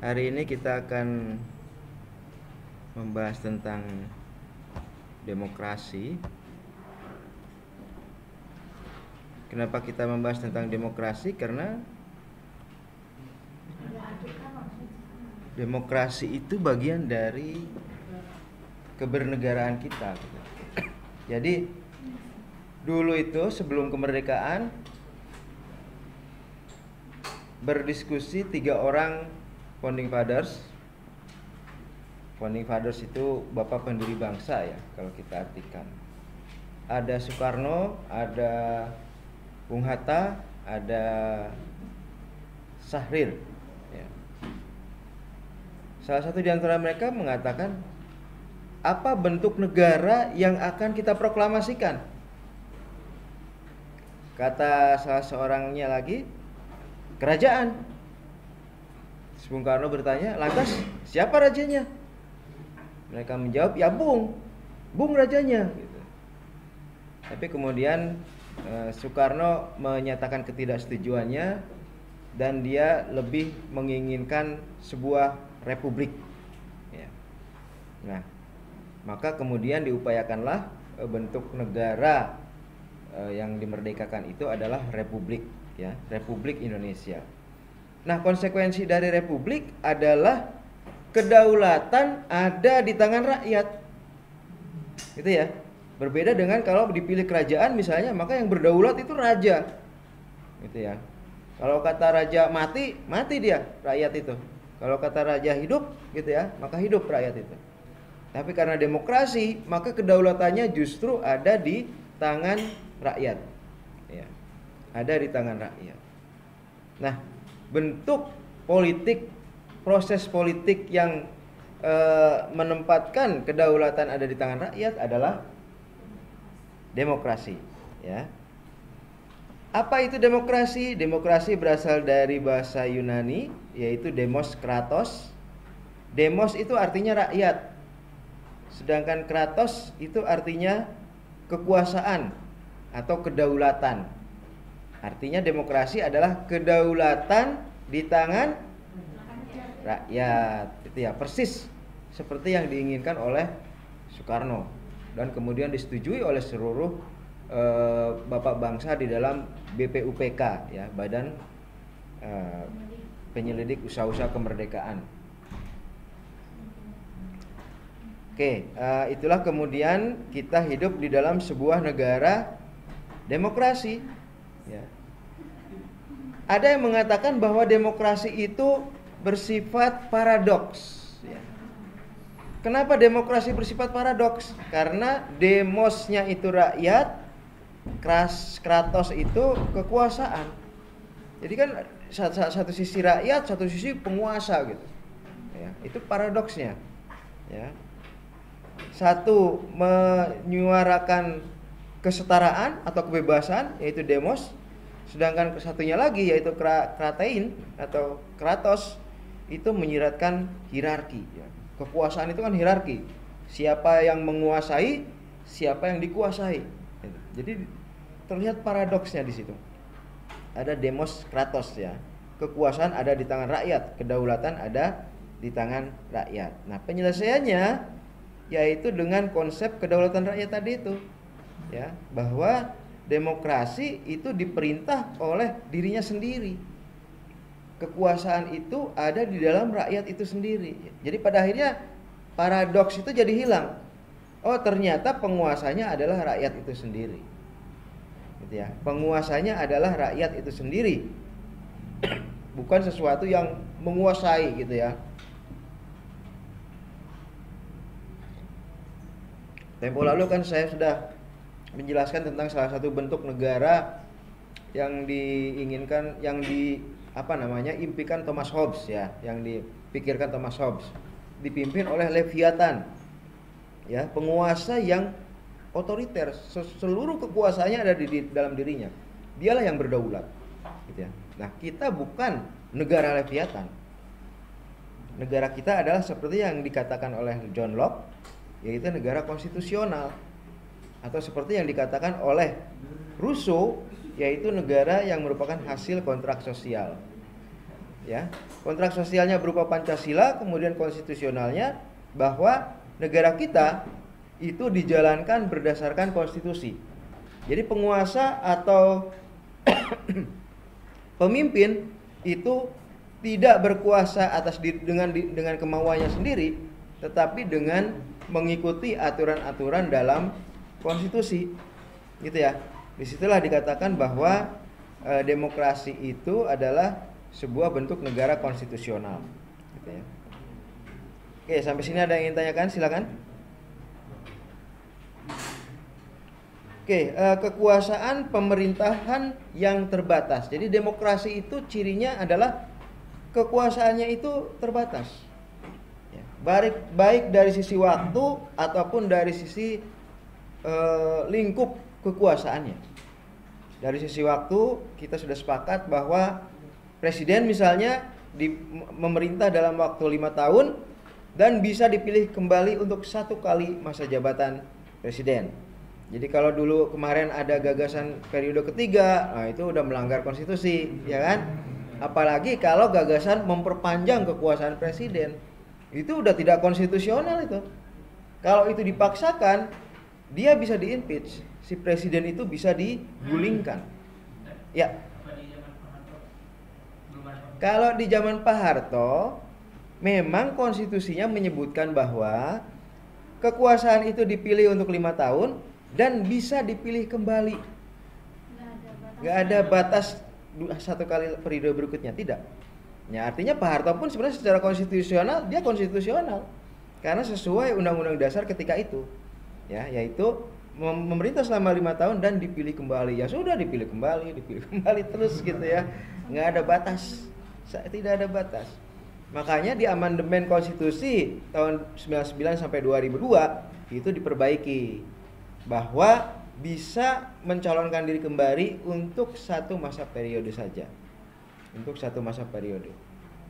Hari ini kita akan membahas tentang demokrasi. Kenapa kita membahas tentang demokrasi? Karena demokrasi itu bagian dari kebernegaraan kita. Jadi dulu itu sebelum kemerdekaan berdiskusi 3 orang founding fathers. Founding fathers itu bapak pendiri bangsa ya, kalau kita artikan. Ada Soekarno, ada Bung Hatta, ada Syahrir ya. Salah satu di antara mereka mengatakan, apa bentuk negara yang akan kita proklamasikan? Kata salah seorangnya lagi, kerajaan. Bung Karno bertanya, lantas siapa rajanya? Mereka menjawab, ya Bung rajanya gitu. Tapi kemudian Soekarno menyatakan ketidaksetujuannya dan dia lebih menginginkan sebuah republik ya. Nah, maka kemudian diupayakanlah bentuk negara yang dimerdekakan itu adalah republik ya, Republik Indonesia. Nah, konsekuensi dari republik adalah kedaulatan ada di tangan rakyat. Gitu ya. Berbeda dengan kalau dipilih kerajaan misalnya, maka yang berdaulat itu raja. Gitu ya. Kalau kata raja mati, mati dia, rakyat itu. Kalau kata raja hidup, gitu ya, maka hidup rakyat itu. Tapi karena demokrasi, maka kedaulatannya justru ada di tangan rakyat. Ya. Ada di tangan rakyat. Nah, bentuk politik, proses politik yang menempatkan kedaulatan ada di tangan rakyat adalah demokrasi ya. Apa itu demokrasi? Demokrasi berasal dari bahasa Yunani, yaitu demos kratos. Demos itu artinya rakyat, sedangkan kratos itu artinya kekuasaan atau kedaulatan. Artinya demokrasi adalah kedaulatan di tangan rakyat. Itu ya, persis seperti yang diinginkan oleh Soekarno dan kemudian disetujui oleh seluruh bapak bangsa di dalam BPUPK ya, Badan Penyelidik Usaha-usaha Kemerdekaan. Oke, itulah kemudian kita hidup di dalam sebuah negara demokrasi ya. Ada yang mengatakan bahwa demokrasi itu bersifat paradoks ya. Kenapa demokrasi bersifat paradoks? Karena demosnya itu rakyat, kratos itu kekuasaan. Jadi kan satu sisi rakyat, satu sisi penguasa gitu ya. Itu paradoksnya ya. Satu menyuarakan kesetaraan atau kebebasan, yaitu demos, sedangkan satunya lagi yaitu kratein atau kratos itu menyiratkan hierarki ya. Kekuasaan itu kan hierarki, siapa yang menguasai, siapa yang dikuasai. Jadi terlihat paradoksnya di situ. Ada demos kratos ya, kekuasaan ada di tangan rakyat, kedaulatan ada di tangan rakyat. Nah, penyelesaiannya yaitu dengan konsep kedaulatan rakyat tadi itu ya, bahwa demokrasi itu diperintah oleh dirinya sendiri. Kekuasaan itu ada di dalam rakyat itu sendiri. Jadi pada akhirnya paradoks itu jadi hilang. Oh, ternyata penguasanya adalah rakyat itu sendiri. Gitu ya. Penguasanya adalah rakyat itu sendiri. Bukan sesuatu yang menguasai gitu ya. Tempo lalu kan saya sudah menjelaskan tentang salah satu bentuk negara yang diinginkan, yang impikan Thomas Hobbes ya, yang dipikirkan Thomas Hobbes, dipimpin oleh Leviathan ya, penguasa yang otoriter, seluruh kekuasaannya ada di dalam dirinya, dialah yang berdaulat gitu ya. Nah, kita bukan negara Leviathan. Negara kita adalah seperti yang dikatakan oleh John Locke, yaitu negara konstitusional, atau seperti yang dikatakan oleh Rousseau, yaitu negara yang merupakan hasil kontrak sosial. ya. Kontrak sosialnya berupa Pancasila, kemudian konstitusionalnya bahwa negara kita itu dijalankan berdasarkan konstitusi. Jadi penguasa atau pemimpin itu tidak berkuasa dengan kemauannya sendiri, tetapi dengan mengikuti aturan-aturan dalam konstitusi, gitu ya. Disitulah dikatakan bahwa demokrasi itu adalah sebuah bentuk negara konstitusional, gitu ya. Oke, sampai sini ada yang ingin tanyakan? Silakan. Oke, kekuasaan pemerintahan yang terbatas. Jadi demokrasi itu cirinya adalah kekuasaannya itu terbatas. Ya, baik dari sisi waktu ataupun dari sisi lingkup kekuasaannya. Dari sisi waktu kita sudah sepakat bahwa presiden misalnya memerintah dalam waktu 5 tahun dan bisa dipilih kembali untuk 1 kali masa jabatan presiden. Jadi kalau dulu kemarin ada gagasan periode ketiga, nah itu udah melanggar konstitusi, ya kan? Apalagi kalau gagasan memperpanjang kekuasaan presiden, itu udah tidak konstitusional itu. Kalau itu dipaksakan, dia bisa diimpeach, si presiden itu bisa digulingkan. Ya. Kalau di zaman Pak Harto, memang konstitusinya menyebutkan bahwa kekuasaan itu dipilih untuk 5 tahun dan bisa dipilih kembali. Gak ada batas 1 kali periode berikutnya, tidak. Ya, artinya Pak Harto pun sebenarnya secara konstitusional dia konstitusional karena sesuai Undang-Undang Dasar ketika itu, ya, yaitu memerintah selama 5 tahun dan dipilih kembali. Ya sudah, dipilih kembali terus gitu ya. Nggak ada batas, tidak ada batas. Makanya di amandemen konstitusi tahun 99 sampai 2002 itu diperbaiki bahwa bisa mencalonkan diri kembali untuk 1 masa periode saja, untuk 1 masa periode,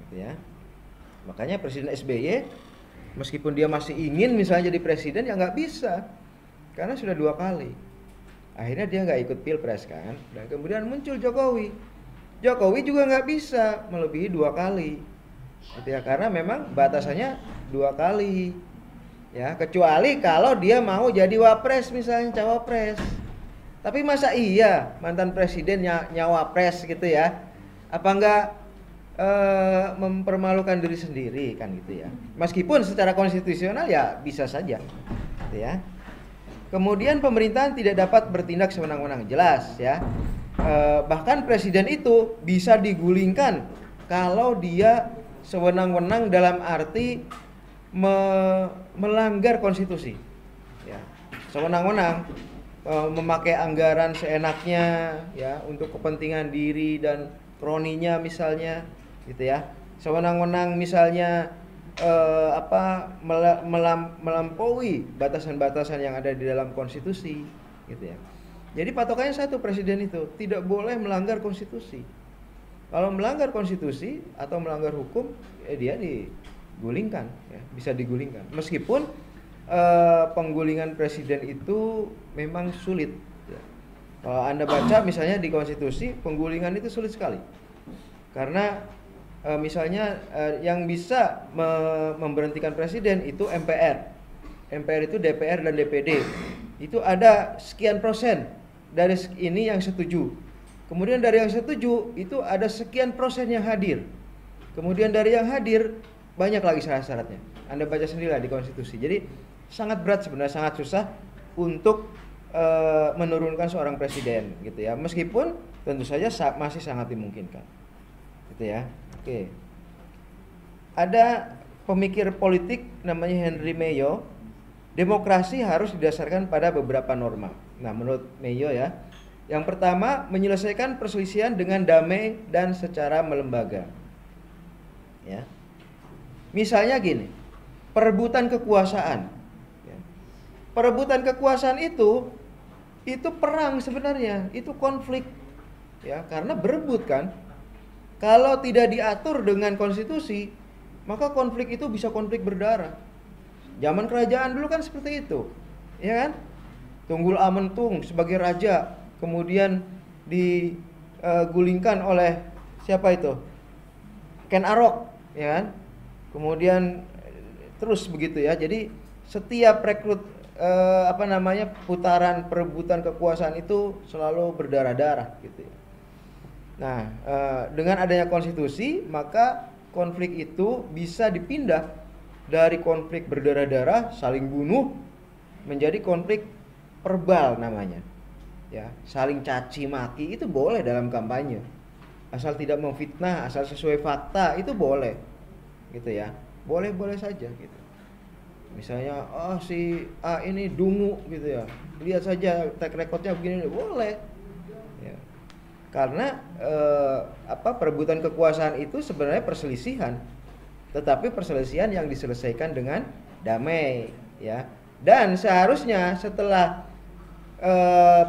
gitu ya. Makanya Presiden SBY meskipun dia masih ingin misalnya jadi presiden, ya nggak bisa karena sudah 2 kali. Akhirnya dia nggak ikut pilpres kan, dan kemudian muncul Jokowi juga nggak bisa melebihi 2 kali, gitu ya, karena memang batasannya 2 kali. Ya, kecuali kalau dia mau jadi wapres misalnya, cawapres. Tapi masa iya mantan presiden nyawapres gitu ya? Apa enggak mempermalukan diri sendiri kan gitu ya? Meskipun secara konstitusional ya bisa saja, gitu ya. Kemudian pemerintahan tidak dapat bertindak sewenang-wenang, jelas ya. Bahkan presiden itu bisa digulingkan kalau dia sewenang-wenang dalam arti melanggar konstitusi, ya, sewenang-wenang, memakai anggaran seenaknya, ya, untuk kepentingan diri dan kroninya misalnya, gitu ya, sewenang-wenang misalnya melampaui batasan-batasan yang ada di dalam konstitusi, gitu ya. Jadi patokannya satu, presiden itu tidak boleh melanggar konstitusi. Kalau melanggar konstitusi atau melanggar hukum, dia digulingkan, ya, bisa digulingkan. Meskipun penggulingan presiden itu memang sulit, ya. Kalau Anda baca misalnya di konstitusi, penggulingan itu sulit sekali. Karena misalnya yang bisa memberhentikan presiden itu MPR. MPR itu DPR dan DPD. Itu ada sekian persen dari ini yang setuju. Kemudian dari yang setuju itu ada sekian persen yang hadir. Kemudian dari yang hadir banyak lagi syarat-syaratnya. Anda baca sendirilah di konstitusi. Jadi sangat berat sebenarnya, sangat susah untuk menurunkan seorang presiden, gitu ya. Meskipun tentu saja masih sangat dimungkinkan, gitu ya. Oke. Ada pemikir politik namanya Henry Mayo. Demokrasi harus didasarkan pada beberapa norma. Nah, menurut Mayo ya, yang pertama menyelesaikan perselisihan dengan damai dan secara melembaga. Ya. Misalnya gini, perebutan kekuasaan. Ya. Perebutan kekuasaan itu perang sebenarnya, itu konflik. Ya, karena berebut kan. Kalau tidak diatur dengan konstitusi, maka konflik itu bisa konflik berdarah. Zaman kerajaan dulu kan seperti itu, ya kan? Tunggul Amentung sebagai raja, kemudian digulingkan oleh siapa itu? Ken Arok, ya kan? Kemudian terus begitu ya. Jadi setiap putaran perebutan kekuasaan itu selalu berdarah-darah gitu ya. Nah, dengan adanya konstitusi, maka konflik itu bisa dipindah dari konflik berdarah-darah saling bunuh menjadi konflik verbal namanya. Ya, saling caci maki itu boleh dalam kampanye. Asal tidak memfitnah, asal sesuai fakta itu boleh. Gitu ya. Boleh-boleh saja gitu. Misalnya, si A ini dungu gitu ya. Lihat saja track recordnya begini, boleh. Ya. Karena perebutan kekuasaan itu sebenarnya perselisihan. Tetapi perselisihan yang diselesaikan dengan damai, ya. Dan seharusnya setelah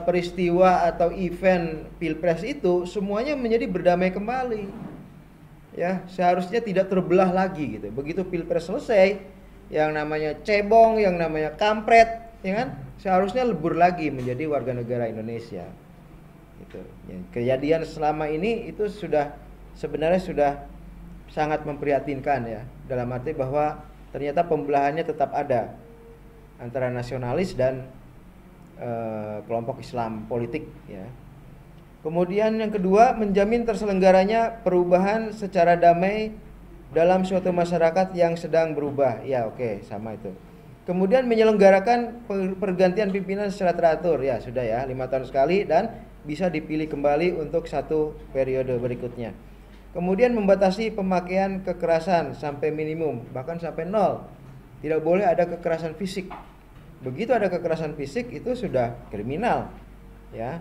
peristiwa atau event Pilpres itu semuanya menjadi berdamai kembali. Ya, seharusnya tidak terbelah lagi gitu. Begitu Pilpres selesai, yang namanya cebong, yang namanya kampret, ya kan? Seharusnya lebur lagi menjadi warga negara Indonesia. Gitu. Ya, kejadian selama ini itu sebenarnya sudah sangat memprihatinkan ya. Dalam arti bahwa ternyata pembelahannya tetap ada antara nasionalis dan kelompok Islam politik ya. Kemudian yang kedua, menjamin terselenggaranya perubahan secara damai dalam suatu masyarakat yang sedang berubah. Ya, oke, sama itu. Kemudian menyelenggarakan pergantian pimpinan secara teratur. Ya, sudah ya, 5 tahun sekali dan bisa dipilih kembali untuk 1 periode berikutnya. Kemudian membatasi pemakaian kekerasan sampai minimum, bahkan sampai 0. Tidak boleh ada kekerasan fisik. Begitu ada kekerasan fisik itu sudah kriminal, ya.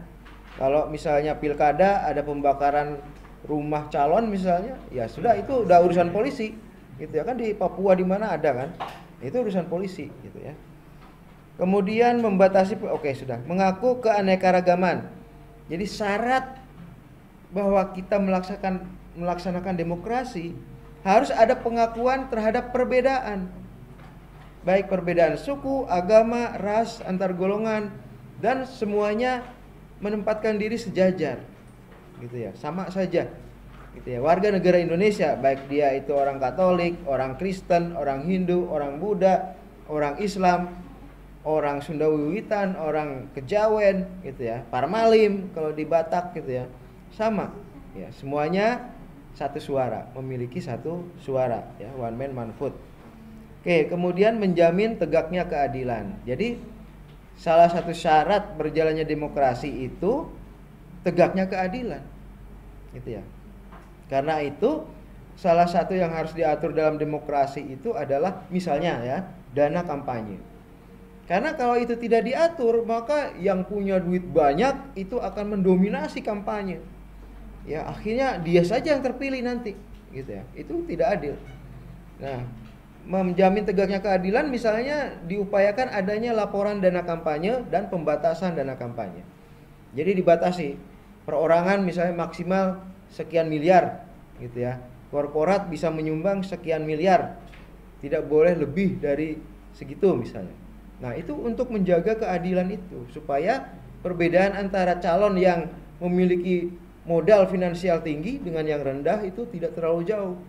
Kalau misalnya pilkada ada pembakaran rumah calon misalnya, ya sudah itu udah urusan polisi, gitu ya kan. Di Papua di mana ada kan, itu urusan polisi, gitu ya. Kemudian membatasi, sudah, mengaku keanekaragaman. Jadi syarat bahwa kita melaksanakan demokrasi harus ada pengakuan terhadap perbedaan. Baik perbedaan suku, agama, ras, antar golongan, dan semuanya menempatkan diri sejajar, gitu ya, sama saja, gitu ya. Warga negara Indonesia, baik dia itu orang Katolik, orang Kristen, orang Hindu, orang Buddha, orang Islam, orang Sunda Wiwitan, orang Kejawen, gitu ya, Parmalim kalau di Batak, gitu ya, sama, ya, semuanya satu suara, memiliki satu suara, ya, one man one vote. Oke, kemudian menjamin tegaknya keadilan. Jadi salah satu syarat berjalannya demokrasi itu tegaknya keadilan, gitu ya. Karena itu salah satu yang harus diatur dalam demokrasi itu adalah misalnya ya, dana kampanye. Karena kalau itu tidak diatur, maka yang punya duit banyak itu akan mendominasi kampanye. Ya, akhirnya dia saja yang terpilih nanti, gitu ya. Itu tidak adil. Nah, menjamin tegaknya keadilan misalnya diupayakan adanya laporan dana kampanye dan pembatasan dana kampanye. Jadi dibatasi perorangan misalnya maksimal sekian miliar, gitu ya. Korporat bisa menyumbang sekian miliar, tidak boleh lebih dari segitu misalnya. Nah, itu untuk menjaga keadilan itu, supaya perbedaan antara calon yang memiliki modal finansial tinggi dengan yang rendah itu tidak terlalu jauh.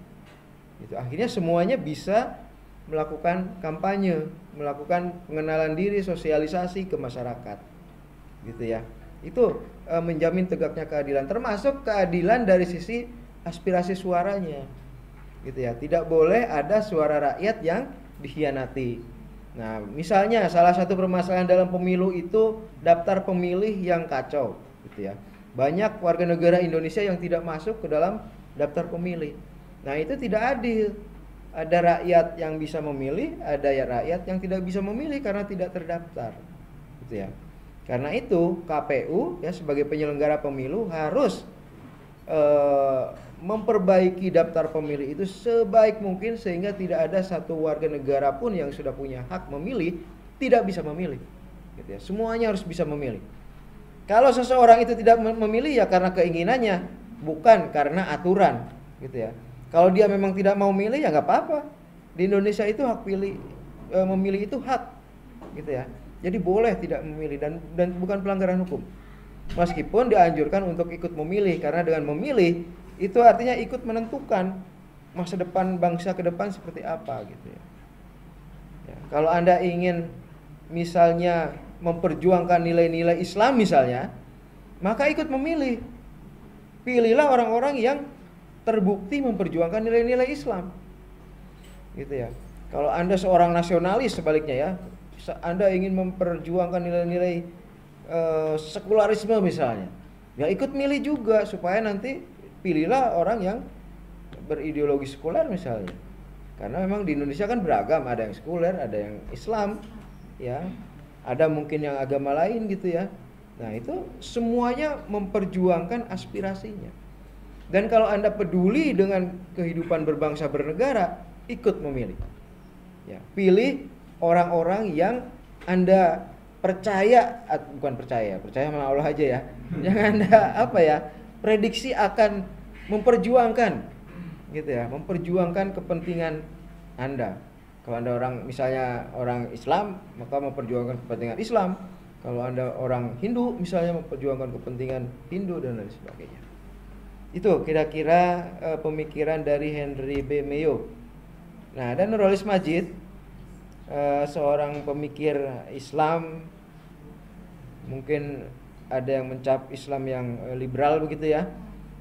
Itu akhirnya semuanya bisa melakukan kampanye, melakukan pengenalan diri, sosialisasi ke masyarakat, gitu ya. Itu menjamin tegaknya keadilan, termasuk keadilan dari sisi aspirasi suaranya, gitu ya. Tidak boleh ada suara rakyat yang dikhianati. Nah, misalnya salah satu permasalahan dalam pemilu itu daftar pemilih yang kacau, gitu ya. Banyak warga negara Indonesia yang tidak masuk ke dalam daftar pemilih. Nah, itu tidak adil. Ada rakyat yang bisa memilih, ada ya rakyat yang tidak bisa memilih karena tidak terdaftar, gitu ya. Karena itu KPU ya sebagai penyelenggara pemilu harus memperbaiki daftar pemilih itu sebaik mungkin sehingga tidak ada satu warga negara pun yang sudah punya hak memilih tidak bisa memilih, gitu ya. Semuanya harus bisa memilih. Kalau seseorang itu tidak memilih ya karena keinginannya, bukan karena aturan, gitu ya. Kalau dia memang tidak mau milih ya nggak apa-apa. Di Indonesia itu hak pilih, memilih itu hak, gitu ya. Jadi boleh tidak memilih dan bukan pelanggaran hukum. Meskipun dianjurkan untuk ikut memilih, karena dengan memilih itu artinya ikut menentukan masa depan bangsa ke depan seperti apa gitu ya. Ya, kalau Anda ingin misalnya memperjuangkan nilai-nilai Islam misalnya, maka ikut memilih. Pilihlah orang-orang yang terbukti memperjuangkan nilai-nilai Islam. Gitu ya. Kalau Anda seorang nasionalis sebaliknya ya, Anda ingin memperjuangkan nilai-nilai sekularisme misalnya, ya ikut milih juga supaya nanti pilihlah orang yang berideologi sekuler misalnya. Karena memang di Indonesia kan beragam, ada yang sekuler, ada yang Islam, ya, ada mungkin yang agama lain gitu ya. Nah itu semuanya memperjuangkan aspirasinya. Dan kalau Anda peduli dengan kehidupan berbangsa bernegara, ikut memilih. Ya, pilih orang-orang yang Anda percaya, percaya sama Allah aja ya. Yang Anda prediksi akan memperjuangkan gitu ya, memperjuangkan kepentingan Anda. Kalau Anda misalnya orang Islam, maka memperjuangkan kepentingan Islam. Kalau Anda orang Hindu misalnya, memperjuangkan kepentingan Hindu dan lain sebagainya. Itu kira-kira pemikiran dari Henry B. Mayo. Nah, dan Nurholis Madjid, seorang pemikir Islam, mungkin ada yang mencap Islam yang liberal begitu ya.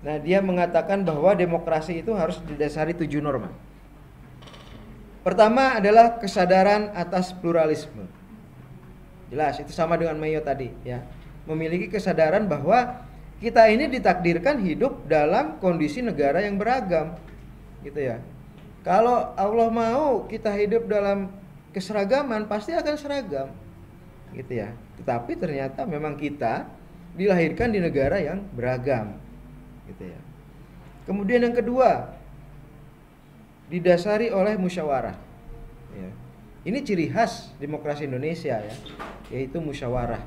Nah, dia mengatakan bahwa demokrasi itu harus didasari 7 norma. Pertama adalah kesadaran atas pluralisme. Jelas, itu sama dengan Mayo tadi ya. Memiliki kesadaran bahwa kita ini ditakdirkan hidup dalam kondisi negara yang beragam. Gitu ya. Kalau Allah mau kita hidup dalam keseragaman, pasti akan seragam. Gitu ya. Tetapi ternyata memang kita dilahirkan di negara yang beragam. Gitu ya. Kemudian yang kedua, didasari oleh musyawarah. Ya. Ini ciri khas demokrasi Indonesia ya, yaitu musyawarah.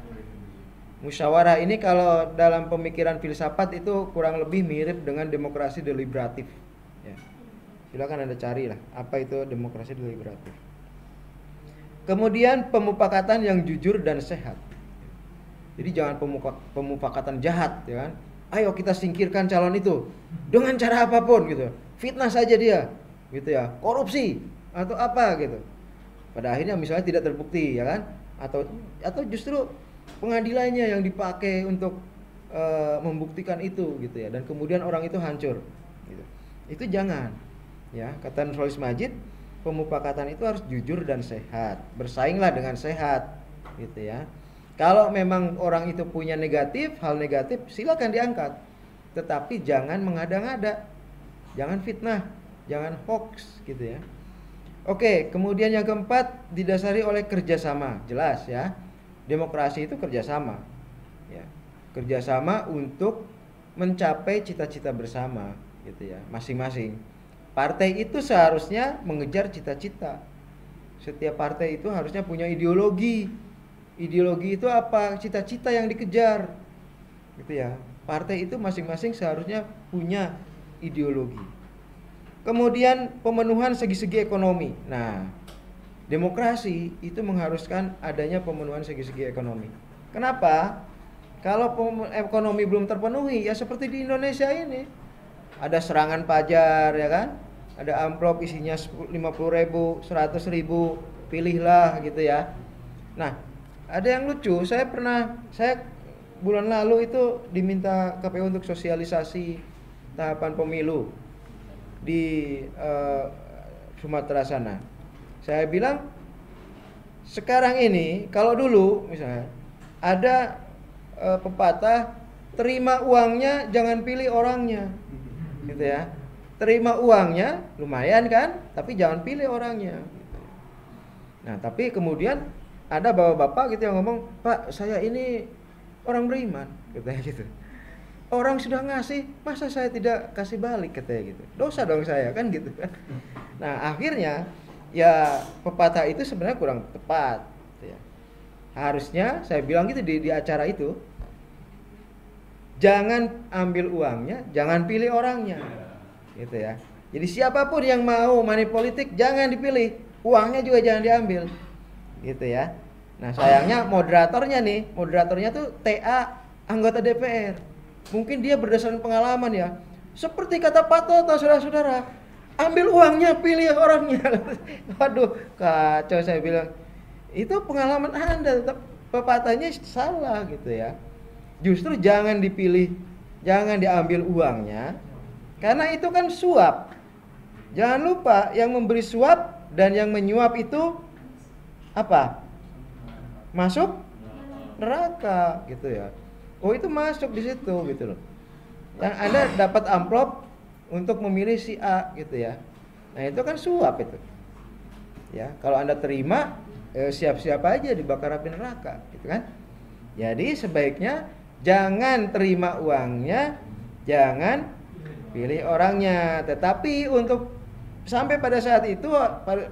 Musyawarah ini kalau dalam pemikiran filsafat itu kurang lebih mirip dengan demokrasi deliberatif. Ya. Silakan Anda carilah apa itu demokrasi deliberatif. Kemudian pemufakatan yang jujur dan sehat. Jadi jangan pemufakatan jahat, ya kan? Ayo kita singkirkan calon itu dengan cara apapun gitu. Fitnah saja dia, gitu ya. Korupsi atau apa gitu. Pada akhirnya misalnya tidak terbukti, ya kan? Atau justru pengadilannya yang dipakai untuk membuktikan itu, gitu ya. Dan kemudian orang itu hancur, gitu. Itu jangan, ya. Kata Nurholis Madjid, pemufakatan itu harus jujur dan sehat. Bersainglah dengan sehat, gitu ya. Kalau memang orang itu punya hal negatif, silakan diangkat. Tetapi jangan mengada-ngada, jangan fitnah, jangan hoax, gitu ya. Oke, kemudian yang keempat didasari oleh kerjasama, jelas ya. Demokrasi itu kerjasama, ya. Kerjasama untuk mencapai cita-cita bersama, gitu ya, masing-masing. Partai itu seharusnya mengejar cita-cita. Setiap partai itu harusnya punya ideologi. Ideologi itu apa? Cita-cita yang dikejar, gitu ya. Partai itu masing-masing seharusnya punya ideologi. Kemudian pemenuhan segi-segi ekonomi. Nah, demokrasi itu mengharuskan adanya pemenuhan segi-segi ekonomi. Kenapa? Kalau ekonomi belum terpenuhi, ya seperti di Indonesia ini. Ada serangan pajar, ya kan? Ada amplop isinya 50.000, 100.000, pilihlah gitu ya. Nah, ada yang lucu, saya bulan lalu itu diminta KPU untuk sosialisasi tahapan pemilu di Sumatera sana. Saya bilang sekarang ini, kalau dulu misalnya ada pepatah, terima uangnya jangan pilih orangnya, gitu ya. Terima uangnya lumayan kan, tapi jangan pilih orangnya. Nah, tapi kemudian ada bapak-bapak gitu yang ngomong, Pak, saya ini orang beriman, katanya gitu. Orang sudah ngasih, masa saya tidak kasih balik, katanya gitu. Dosa dong saya, kan gitu kan. Nah, akhirnya ya pepatah itu sebenarnya kurang tepat, gitu ya. Harusnya saya bilang gitu di acara itu, jangan ambil uangnya, jangan pilih orangnya, gitu ya. Jadi siapapun yang mau money politik jangan dipilih, uangnya juga jangan diambil, gitu ya. Nah, sayangnya moderatornya tuh TA anggota DPR. Mungkin dia berdasarkan pengalaman ya. Seperti kata Pak Toto, saudara-saudara, ambil uangnya, pilih orangnya. Waduh, kacau, saya bilang. Itu pengalaman Anda, tetap pepatahnya salah gitu ya. Justru jangan dipilih, jangan diambil uangnya, karena itu kan suap. Jangan lupa yang memberi suap dan yang menyuap itu apa? Masuk neraka gitu ya. Oh, itu masuk di situ gitu loh. Yang Anda dapat amplop untuk memilih si A gitu ya. Nah, itu kan suap itu. Ya, kalau Anda terima, siap-siap aja dibakar api neraka gitu kan. Jadi sebaiknya jangan terima uangnya, jangan pilih orangnya. Tetapi untuk sampai pada saat itu,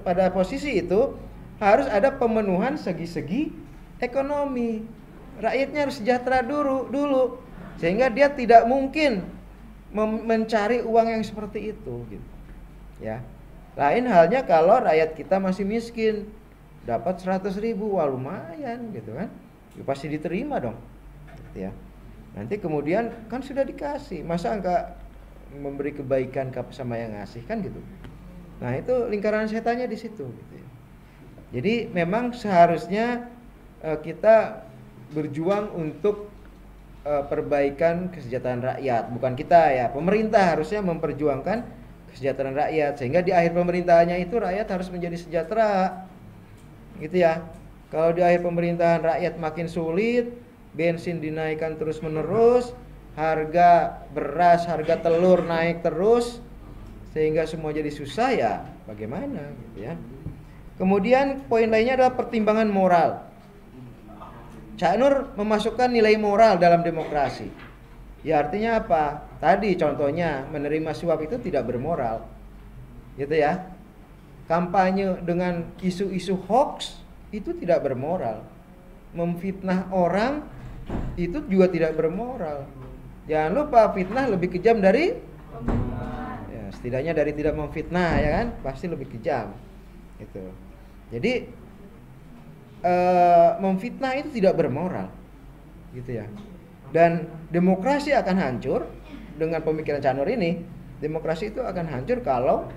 pada posisi itu harus ada pemenuhan segi-segi ekonomi. Rakyatnya harus sejahtera dulu sehingga dia tidak mungkin mencari uang yang seperti itu gitu. Ya. Lain halnya kalau rakyat kita masih miskin, dapat 100.000, wah lumayan gitu kan. Ya, pasti diterima dong. Gitu ya. Nanti kemudian kan sudah dikasih, masa enggak memberi kebaikan sama yang ngasih kan gitu. Nah, itu lingkaran setannya di situ gitu ya. Jadi memang seharusnya kita berjuang untuk perbaikan kesejahteraan rakyat, bukan kita ya. Pemerintah harusnya memperjuangkan kesejahteraan rakyat sehingga di akhir pemerintahannya itu rakyat harus menjadi sejahtera. Gitu ya. Kalau di akhir pemerintahan rakyat makin sulit, bensin dinaikkan terus-menerus, harga beras, harga telur naik terus, sehingga semua jadi susah, ya bagaimana gitu ya. Kemudian poin lainnya adalah pertimbangan moral. Cak Nur memasukkan nilai moral dalam demokrasi. Ya artinya apa? Tadi contohnya menerima suap itu tidak bermoral. Gitu ya. Kampanye dengan isu-isu hoax itu tidak bermoral. Memfitnah orang itu juga tidak bermoral. Jangan lupa fitnah lebih kejam dari setidaknya dari tidak memfitnah, ya kan, pasti lebih kejam gitu. Jadi memfitnah itu tidak bermoral gitu ya. Dan demokrasi akan hancur dengan pemikiran Cak Nur ini. Demokrasi itu akan hancur kalau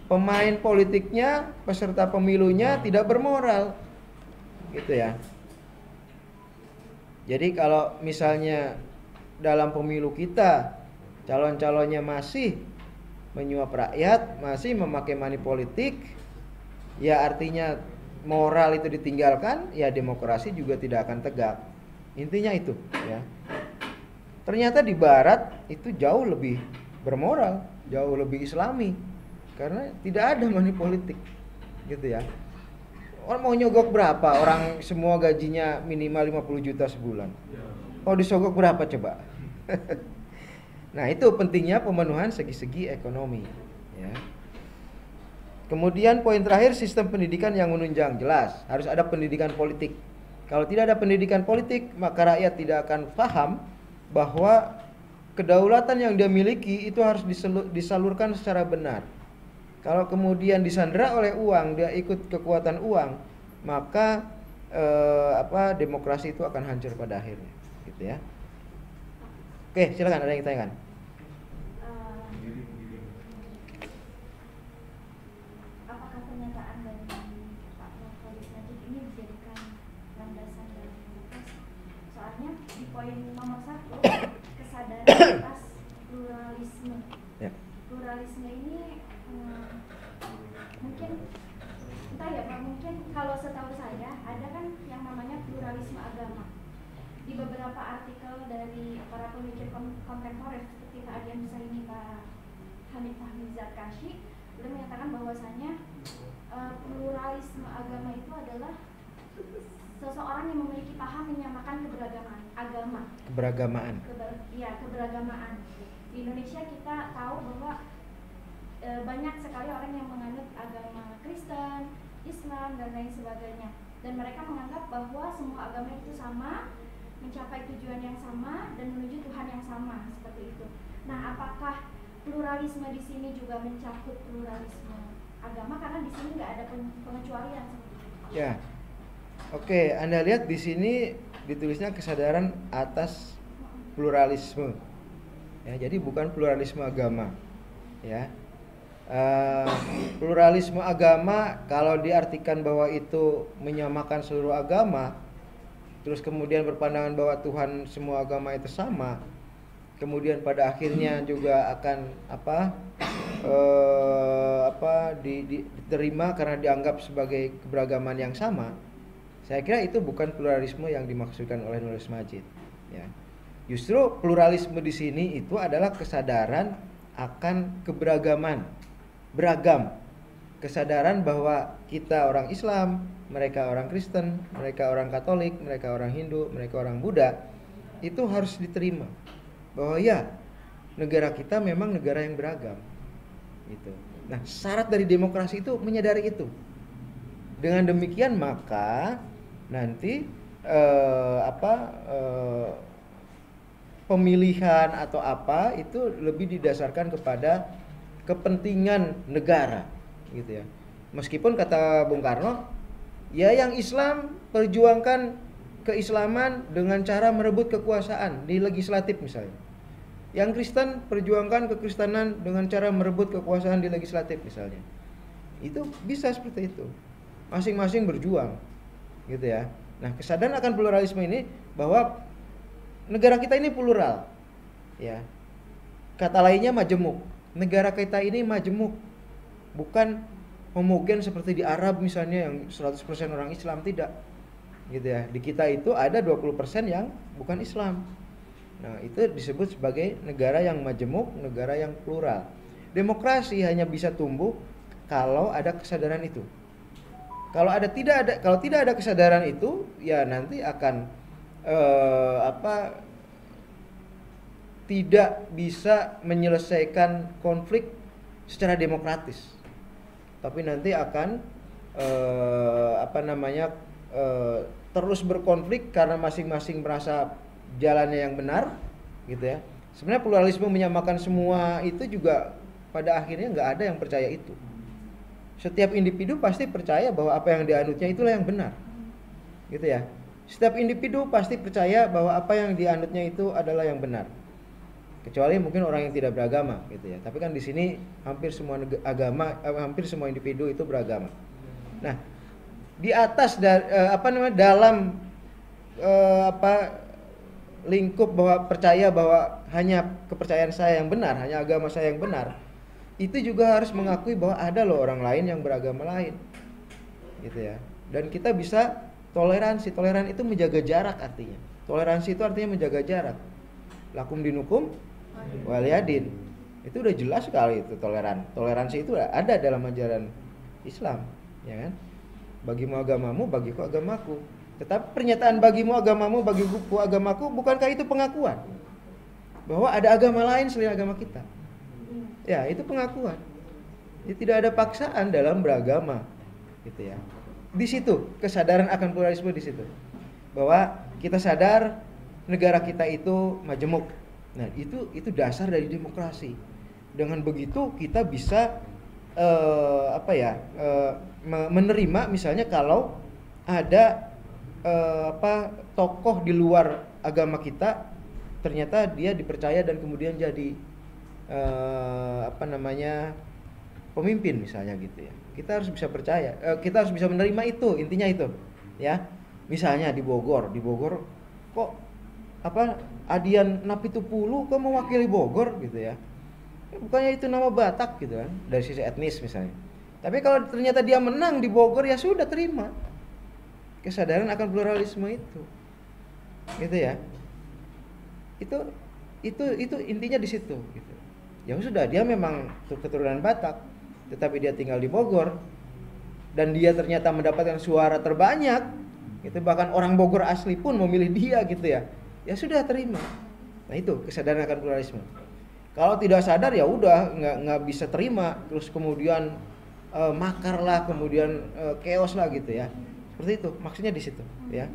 pemain politiknya, peserta pemilunya tidak bermoral gitu ya. Jadi kalau misalnya dalam pemilu kita calon-calonnya masih menyuap rakyat, masih memakai money politik, ya artinya moral itu ditinggalkan, ya demokrasi juga tidak akan tegak. Intinya itu ya. Ternyata di barat itu jauh lebih bermoral, jauh lebih islami, karena tidak ada money politik gitu ya. Orang mau nyogok berapa? Orang semua gajinya minimal 50 juta sebulan. Oh, disogok berapa coba? Nah, itu pentingnya pemenuhan segi-segi ekonomi ya. Kemudian poin terakhir, sistem pendidikan yang menunjang. Jelas harus ada pendidikan politik. Kalau tidak ada pendidikan politik, maka rakyat tidak akan paham bahwa kedaulatan yang dia miliki itu harus disalurkan secara benar. Kalau kemudian disandera oleh uang, dia ikut kekuatan uang, maka demokrasi itu akan hancur pada akhirnya gitu ya. Oke, silakan, ada yang ditanyakan. Apakah pernyataan dari Pak Prof. Najib ini dijadikan landasan dari demokrasi? Soalnya di poin nomor 1, kesadaran atas pluralisme. Ya. Pluralisme ini mungkin entah ya Pak, mungkin kalau setahu saya ada kan yang namanya pluralisme agama. Di beberapa artikel dari para pemikir kontemporer seperti Pak Adian Husaini, Pak Hanif Fahmi Zarkashi, beliau menyatakan bahwasanya pluralisme agama itu adalah seseorang yang memiliki paham menyamakan keberagaman agama. Keberagamaan. Di Indonesia kita tahu bahwa banyak sekali orang yang menganut agama Kristen, Islam dan lain sebagainya, dan mereka menganggap bahwa semua agama itu sama, mencapai tujuan yang sama dan menuju Tuhan yang sama, seperti itu. Nah, apakah pluralisme di sini juga mencakup pluralisme agama, karena di sini nggak ada pengecualian seperti itu? Ya, oke, Anda lihat di sini ditulisnya kesadaran atas pluralisme. Ya, jadi bukan pluralisme agama. Ya, Eh, Pluralisme agama kalau diartikan bahwa itu menyamakan seluruh agama, terus kemudian berpandangan bahwa Tuhan semua agama itu sama, kemudian pada akhirnya juga akan diterima karena dianggap sebagai keberagaman yang sama. Saya kira itu bukan pluralisme yang dimaksudkan oleh nulis Majid, ya. Justru pluralisme di sini itu adalah kesadaran akan keberagaman, beragam, kesadaran bahwa kita orang Islam, mereka orang Kristen, mereka orang Katolik, mereka orang Hindu, mereka orang Buddha, itu harus diterima bahwa ya negara kita memang negara yang beragam, gitu. Nah, syarat dari demokrasi itu menyadari itu. Dengan demikian maka nanti pemilihan atau apa itu lebih didasarkan kepada kepentingan negara, gitu ya. Meskipun kata Bung Karno, ya yang Islam perjuangkan keislaman dengan cara merebut kekuasaan di legislatif misalnya. Yang Kristen perjuangkan kekristenan dengan cara merebut kekuasaan di legislatif misalnya. Itu bisa seperti itu. Masing-masing berjuang, gitu ya. Nah, kesadaran akan pluralisme ini bahwa negara kita ini plural, ya. Kata lainnya majemuk. Negara kita ini majemuk, bukan homogen seperti di Arab misalnya yang 100% orang Islam, tidak, gitu ya. Di kita itu ada 20% yang bukan Islam. Nah, itu disebut sebagai negara yang majemuk, negara yang plural. Demokrasi hanya bisa tumbuh kalau ada kesadaran itu. Kalau tidak ada kesadaran itu, ya nanti akan tidak bisa menyelesaikan konflik secara demokratis. Tapi nanti akan terus berkonflik karena masing-masing merasa jalannya yang benar, gitu ya. Sebenarnya pluralisme menyamakan semua itu juga pada akhirnya nggak ada yang percaya itu. Setiap individu pasti percaya bahwa apa yang dianutnya itulah yang benar, gitu ya. Setiap individu pasti percaya bahwa apa yang dianutnya itu adalah yang benar, kecuali mungkin orang yang tidak beragama, gitu ya. Tapi kan di sini hampir semua hampir semua individu itu beragama. Nah, di atas dalam lingkup bahwa percaya bahwa hanya kepercayaan saya yang benar, hanya agama saya yang benar, itu juga harus mengakui bahwa ada loh orang lain yang beragama lain, gitu ya. Dan kita bisa toleransi. Toleransi itu menjaga jarak artinya. Toleransi itu artinya menjaga jarak. Lakum dinukum waliyadin. Itu udah jelas sekali itu toleransi itu ada dalam ajaran Islam, ya kan? Bagimu agamamu, bagiku agamaku. Tetapi pernyataan bagimu agamamu, bagiku agamaku, bukankah itu pengakuan bahwa ada agama lain selain agama kita? Ya, itu pengakuan. Jadi tidak ada paksaan dalam beragama, gitu ya. Di situ kesadaran akan pluralisme di situ. Bahwa kita sadar negara kita itu majemuk. Nah, itu dasar dari demokrasi. Dengan begitu kita bisa menerima misalnya kalau ada tokoh di luar agama kita ternyata dia dipercaya dan kemudian jadi pemimpin misalnya, gitu ya. Kita harus bisa percaya, kita harus bisa menerima itu, intinya itu, ya. Misalnya di Bogor kok Adian Napitupulu kok mewakili Bogor, gitu ya. Bukannya itu nama Batak, gitu kan, dari sisi etnis misalnya. Tapi kalau ternyata dia menang di Bogor, ya sudah, terima. Kesadaran akan pluralisme itu, gitu ya. Itu intinya di situ, gitu. Ya sudah, dia memang keturunan Batak, tetapi dia tinggal di Bogor dan dia ternyata mendapatkan suara terbanyak, gitu. Bahkan orang Bogor asli pun memilih dia, gitu ya. Ya sudah, terima. Nah, itu kesadaran akan pluralisme. Kalau tidak sadar, ya udah nggak bisa terima, terus kemudian makar lah, kemudian chaos lah, gitu ya. Seperti itu maksudnya di situ, ya.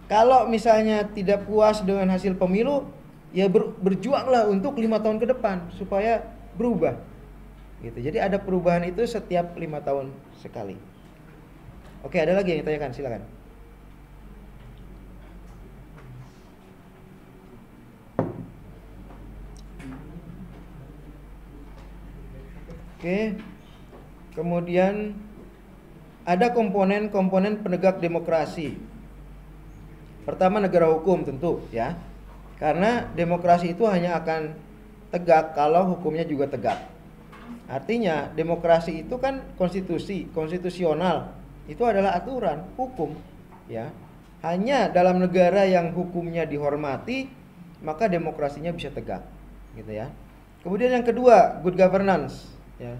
Kalau misalnya tidak puas dengan hasil pemilu, ya berjuanglah untuk 5 tahun ke depan supaya berubah, gitu. Jadi ada perubahan itu setiap 5 tahun sekali. Oke, ada lagi yang ditanyakan, silakan. Oke. Kemudian ada komponen-komponen penegak demokrasi. Pertama, negara hukum tentu ya. Karena demokrasi itu hanya akan tegak kalau hukumnya juga tegak. Artinya demokrasi itu kan konstitusional. Itu adalah aturan hukum ya. Hanya dalam negara yang hukumnya dihormati, maka demokrasinya bisa tegak gitu ya. Kemudian yang kedua, good governance ya.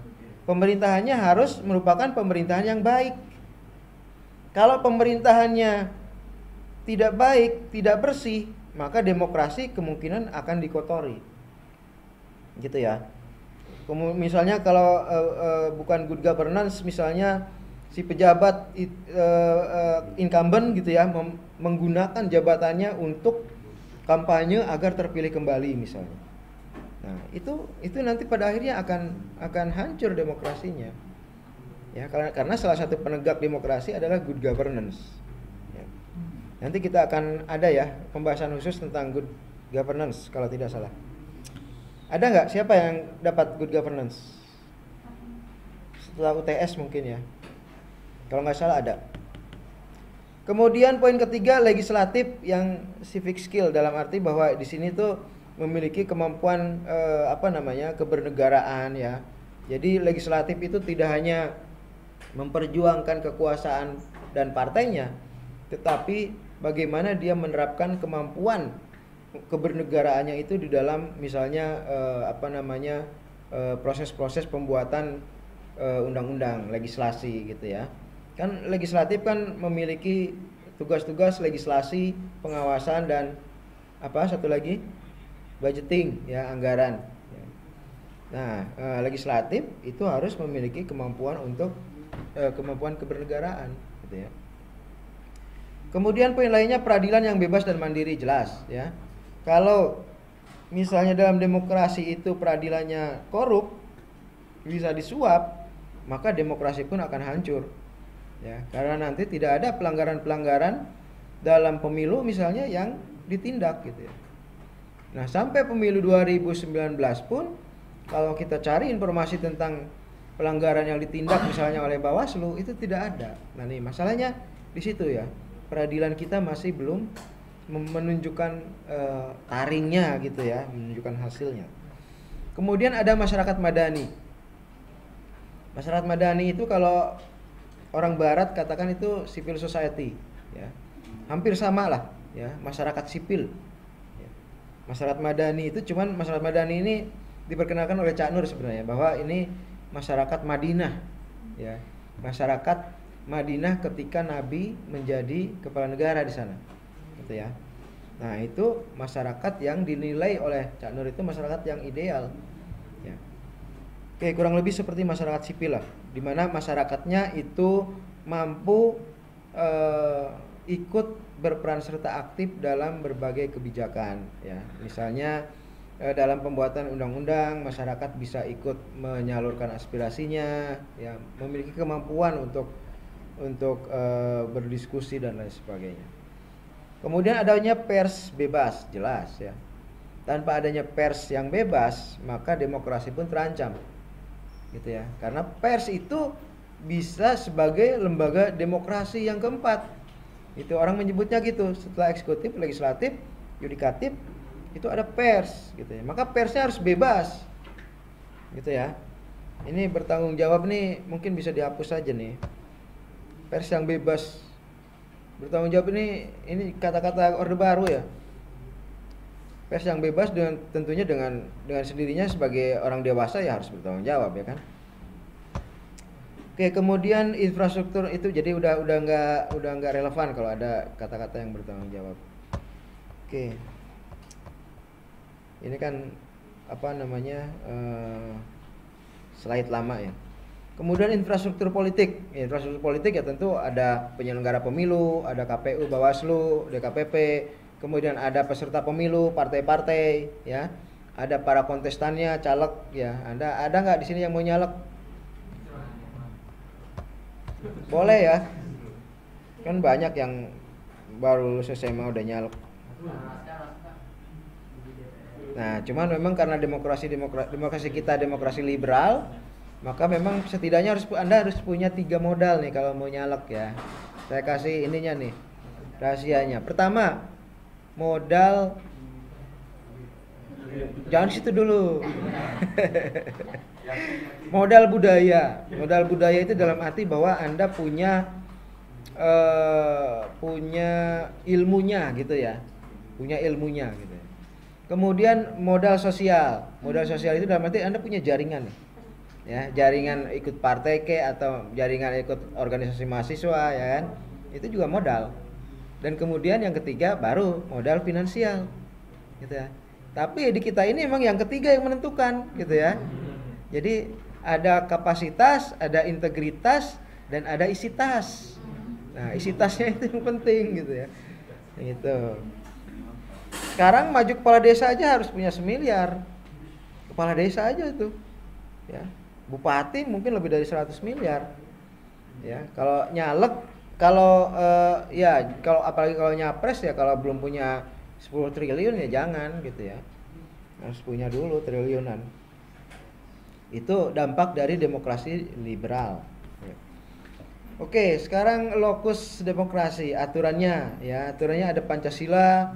Pemerintahannya harus merupakan pemerintahan yang baik. Kalau pemerintahannya tidak baik, tidak bersih, maka demokrasi kemungkinan akan dikotori. Gitu ya. Misalnya kalau bukan good governance, misalnya si pejabat incumbent gitu ya, menggunakan jabatannya untuk kampanye agar terpilih kembali misalnya. Nah, itu nanti pada akhirnya akan hancur demokrasinya. Ya, karena salah satu penegak demokrasi adalah good governance. Ya. Nanti kita akan ada ya pembahasan khusus tentang good governance kalau tidak salah. Ada nggak siapa yang dapat good governance? Setelah UTS mungkin ya. Kalau nggak salah ada. Kemudian poin ketiga, legislatif yang civic skill, dalam arti bahwa di sini tuh memiliki kemampuan kebernegaraan ya. Jadi legislatif itu tidak hanya memperjuangkan kekuasaan dan partainya, tetapi bagaimana dia menerapkan kemampuan kebernegaraannya itu di dalam misalnya proses-proses pembuatan undang-undang, legislasi gitu ya. Kan legislatif kan memiliki tugas-tugas legislasi, pengawasan dan satu lagi budgeting ya, anggaran. Nah, legislatif itu harus memiliki kemampuan untuk kemampuan kebernegaraan gitu ya. Kemudian poin lainnya, peradilan yang bebas dan mandiri, jelas ya. Kalau misalnya dalam demokrasi itu peradilannya korup, bisa disuap, maka demokrasi pun akan hancur. Ya, karena nanti tidak ada pelanggaran-pelanggaran dalam pemilu misalnya yang ditindak gitu ya. Nah, sampai pemilu 2019 pun kalau kita cari informasi tentang pelanggaran yang ditindak misalnya oleh Bawaslu, itu tidak ada. Nah, nih masalahnya di situ ya. Peradilan kita masih belum menunjukkan taringnya gitu ya, menunjukkan hasilnya. Kemudian ada masyarakat madani. Masyarakat madani itu kalau orang barat katakan itu civil society ya. Hampir sama lah ya, masyarakat sipil. Ya. Masyarakat madani itu cuman masyarakat madani ini diperkenalkan oleh Cak Nur sebenarnya, bahwa ini masyarakat Madinah ya. Masyarakat Madinah ketika Nabi menjadi kepala negara di sana. Gitu ya. Nah, itu masyarakat yang dinilai oleh Cak Nur itu masyarakat yang ideal. Ya. Oke, kurang lebih seperti masyarakat sipil lah, di mana masyarakatnya itu mampu ikut berperan serta aktif dalam berbagai kebijakan ya. Misalnya dalam pembuatan undang-undang, masyarakat bisa ikut menyalurkan aspirasinya ya, memiliki kemampuan untuk berdiskusi dan lain sebagainya. Kemudian adanya pers bebas, jelas ya. Tanpa adanya pers yang bebas, maka demokrasi pun terancam. Gitu ya. Karena pers itu bisa sebagai lembaga demokrasi yang keempat. Itu orang menyebutnya gitu. Setelah eksekutif, legislatif, yudikatif, itu ada pers gitu ya. Maka persnya harus bebas. Gitu ya. Ini bertanggung jawab nih, mungkin bisa dihapus saja nih. Pers yang bebas bertanggung jawab ini kata-kata Orde Baru ya. Pers yang bebas tentunya dengan sendirinya sebagai orang dewasa ya harus bertanggung jawab ya kan. Oke, kemudian infrastruktur itu jadi udah nggak relevan kalau ada kata-kata yang bertanggung jawab. Oke. Ini kan slide lama ya. Kemudian infrastruktur politik. Infrastruktur politik ya tentu ada penyelenggara pemilu, ada KPU, Bawaslu, DKPP, kemudian ada peserta pemilu, partai-partai, ya, ada para kontestannya, caleg, ya. Ada nggak di sini yang mau nyalek? Boleh ya. Kan banyak yang baru lulus SMA udah nyalek. Nah, cuman memang karena demokrasi kita demokrasi liberal, Maka memang setidaknya Anda harus punya 3 modal nih kalau mau nyalek ya. Saya kasih ininya nih, rahasianya. Pertama, modal, jangan situ dulu. Modal budaya. Modal budaya itu dalam arti bahwa Anda punya ilmunya gitu ya. Punya ilmunya gitu. Kemudian modal sosial. Modal sosial itu dalam arti Anda punya jaringan nih. Ya, jaringan ikut partai atau jaringan ikut organisasi mahasiswa ya kan. Itu juga modal. Dan kemudian yang ketiga baru modal finansial. Gitu ya. Tapi di kita ini memang yang ketiga yang menentukan gitu ya. Jadi ada kapasitas, ada integritas, dan ada isi tas. Nah, isi tasnya itu yang penting gitu ya. Gitu. Sekarang maju kepala desa aja harus punya 1 miliar. Kepala desa aja tuh. Ya. Bupati mungkin lebih dari 100 miliar. Ya, kalau nyalek, kalau apalagi kalau nyapres ya, kalau belum punya 10 triliun ya jangan gitu ya. Harus punya dulu triliunan. Itu dampak dari demokrasi liberal. Ya. Oke, sekarang lokus demokrasi, aturannya ya. Aturannya ada Pancasila,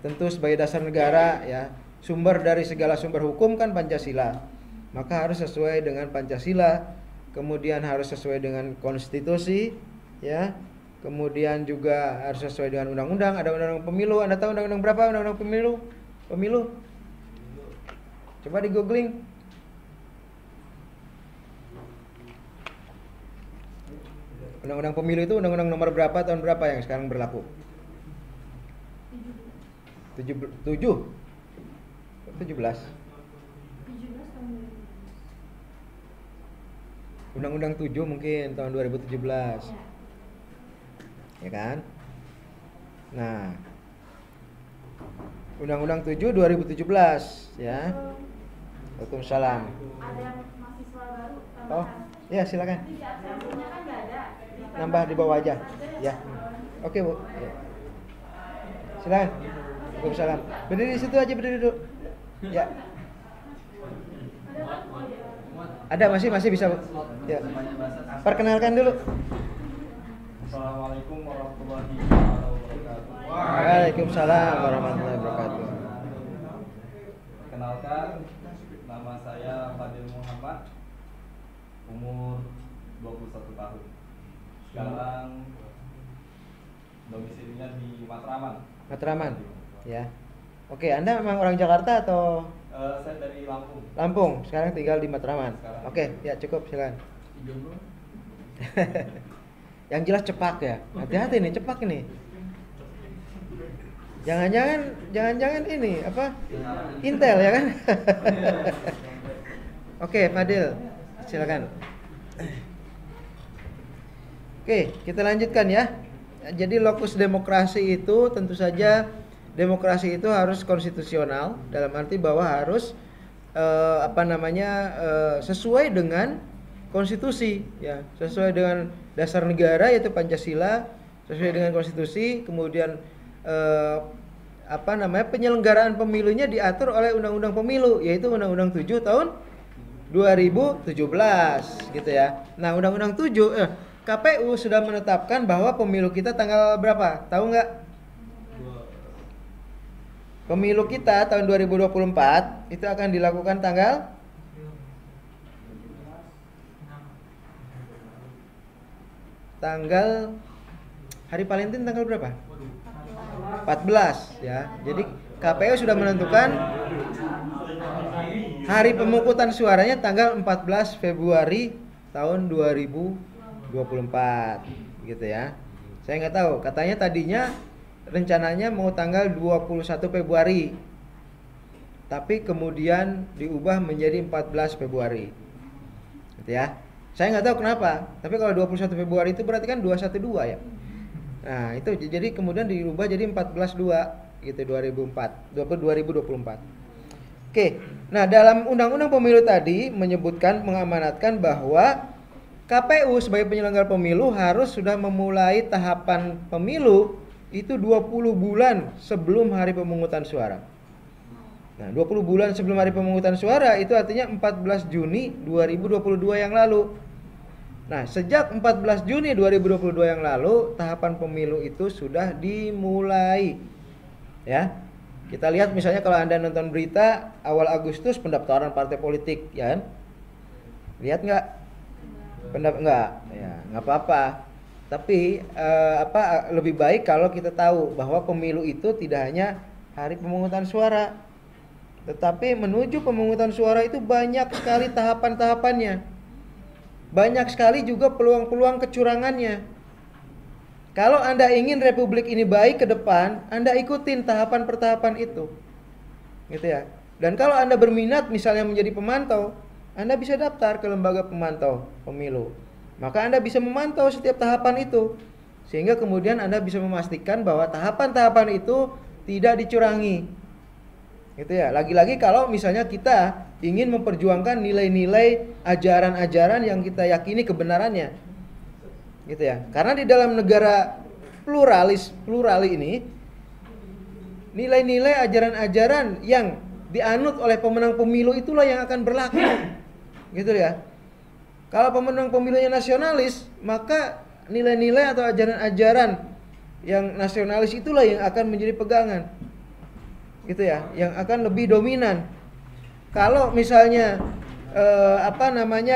tentu sebagai dasar negara ya. Sumber dari segala sumber hukum kan Pancasila. Maka harus sesuai dengan Pancasila, kemudian harus sesuai dengan konstitusi ya. Kemudian juga harus sesuai dengan undang-undang. Ada undang-undang pemilu. Anda tahu undang-undang berapa undang-undang pemilu? Coba di googling. Undang-undang pemilu itu undang-undang nomor berapa, tahun berapa yang sekarang berlaku? 17. Undang-undang 7 mungkin tahun 2017. Ya kan? Nah, Undang-Undang 7 2017 ya. Waalaikumsalam. Ada mahasiswa baru tambahan. Oh, ya silakan. Tapi di absensinya kan nggak ada. Nambah di bawah aja. Ya. Oke, Bu. Ya. Silakan. Waalaikumsalam. Berdiri di situ aja, berdiri dulu. Ya. Ada masih bisa, Bu. Ya. Perkenalkan dulu. Assalamualaikum warahmatullahi wabarakatuh. Waalaikumsalam warahmatullahi wabarakatuh. Kenalkan, nama saya Fadil Muhammad, umur 21 tahun. Sekarang domisilinya di Matraman. Matraman. Ya. Oke, Anda memang orang Jakarta atau Saya dari Lampung. Lampung? Sekarang tinggal di Matraman. Sekarang. Oke, ya cukup, silakan. Yang jelas cepak ya. Hati-hati nih, cepak ini. Jangan-jangan ini apa? Intel ya kan? Oke, Fadil. Silakan. Oke, kita lanjutkan ya. Jadi lokus demokrasi itu tentu saja demokrasi itu harus konstitusional, dalam arti bahwa harus sesuai dengan konstitusi ya, sesuai dengan dasar negara yaitu Pancasila, sesuai dengan konstitusi. Kemudian penyelenggaraan pemilunya diatur oleh Undang-Undang Pemilu, yaitu Undang-Undang 7 tahun 2017 gitu ya. Nah, Undang-Undang 7 KPU sudah menetapkan bahwa pemilu kita tanggal berapa? Tahu nggak? Pemilu kita tahun 2024 itu akan dilakukan tanggal hari Valentine tanggal berapa? 14 ya. Jadi KPU sudah menentukan hari pemungutan suaranya tanggal 14 Februari tahun 2024 gitu ya. Saya nggak tahu, katanya tadinya rencananya mau tanggal 21 Februari. Tapi kemudian diubah menjadi 14 Februari. Gitu ya. Saya nggak tahu kenapa, tapi kalau 21 Februari itu berarti kan 212 ya. Nah, itu jadi kemudian dirubah jadi 14/2 gitu 2024. Oke. Nah, dalam Undang-Undang Pemilu tadi mengamanatkan bahwa KPU sebagai penyelenggara pemilu harus sudah memulai tahapan pemilu itu 20 bulan sebelum hari pemungutan suara. Nah, 20 bulan sebelum hari pemungutan suara itu artinya 14 Juni 2022 yang lalu. Nah, sejak 14 Juni 2022 yang lalu, tahapan pemilu itu sudah dimulai. Ya. Kita lihat misalnya kalau Anda nonton berita awal Agustus pendaftaran partai politik, ya kan? Lihat nggak? Nggak, ya nggak apa-apa. Tapi lebih baik kalau kita tahu bahwa pemilu itu tidak hanya hari pemungutan suara, tetapi menuju pemungutan suara itu banyak sekali tahapan-tahapannya. Banyak sekali juga peluang-peluang kecurangannya. Kalau Anda ingin republik ini baik ke depan, Anda ikutin tahapan per tahapan itu. Gitu ya. Dan kalau Anda berminat misalnya menjadi pemantau, Anda bisa daftar ke lembaga pemantau pemilu. Maka Anda bisa memantau setiap tahapan itu. Sehingga kemudian Anda bisa memastikan bahwa tahapan-tahapan itu tidak dicurangi. Gitu ya. Lagi-lagi kalau misalnya kita ingin memperjuangkan nilai-nilai ajaran-ajaran yang kita yakini kebenarannya. Gitu ya. Karena di dalam negara plural ini nilai-nilai ajaran-ajaran yang dianut oleh pemenang pemilu itulah yang akan berlaku. Gitu ya. Kalau pemenang pemilunya nasionalis, maka nilai-nilai atau ajaran-ajaran yang nasionalis itulah yang akan menjadi pegangan. Gitu ya, yang akan lebih dominan. Kalau misalnya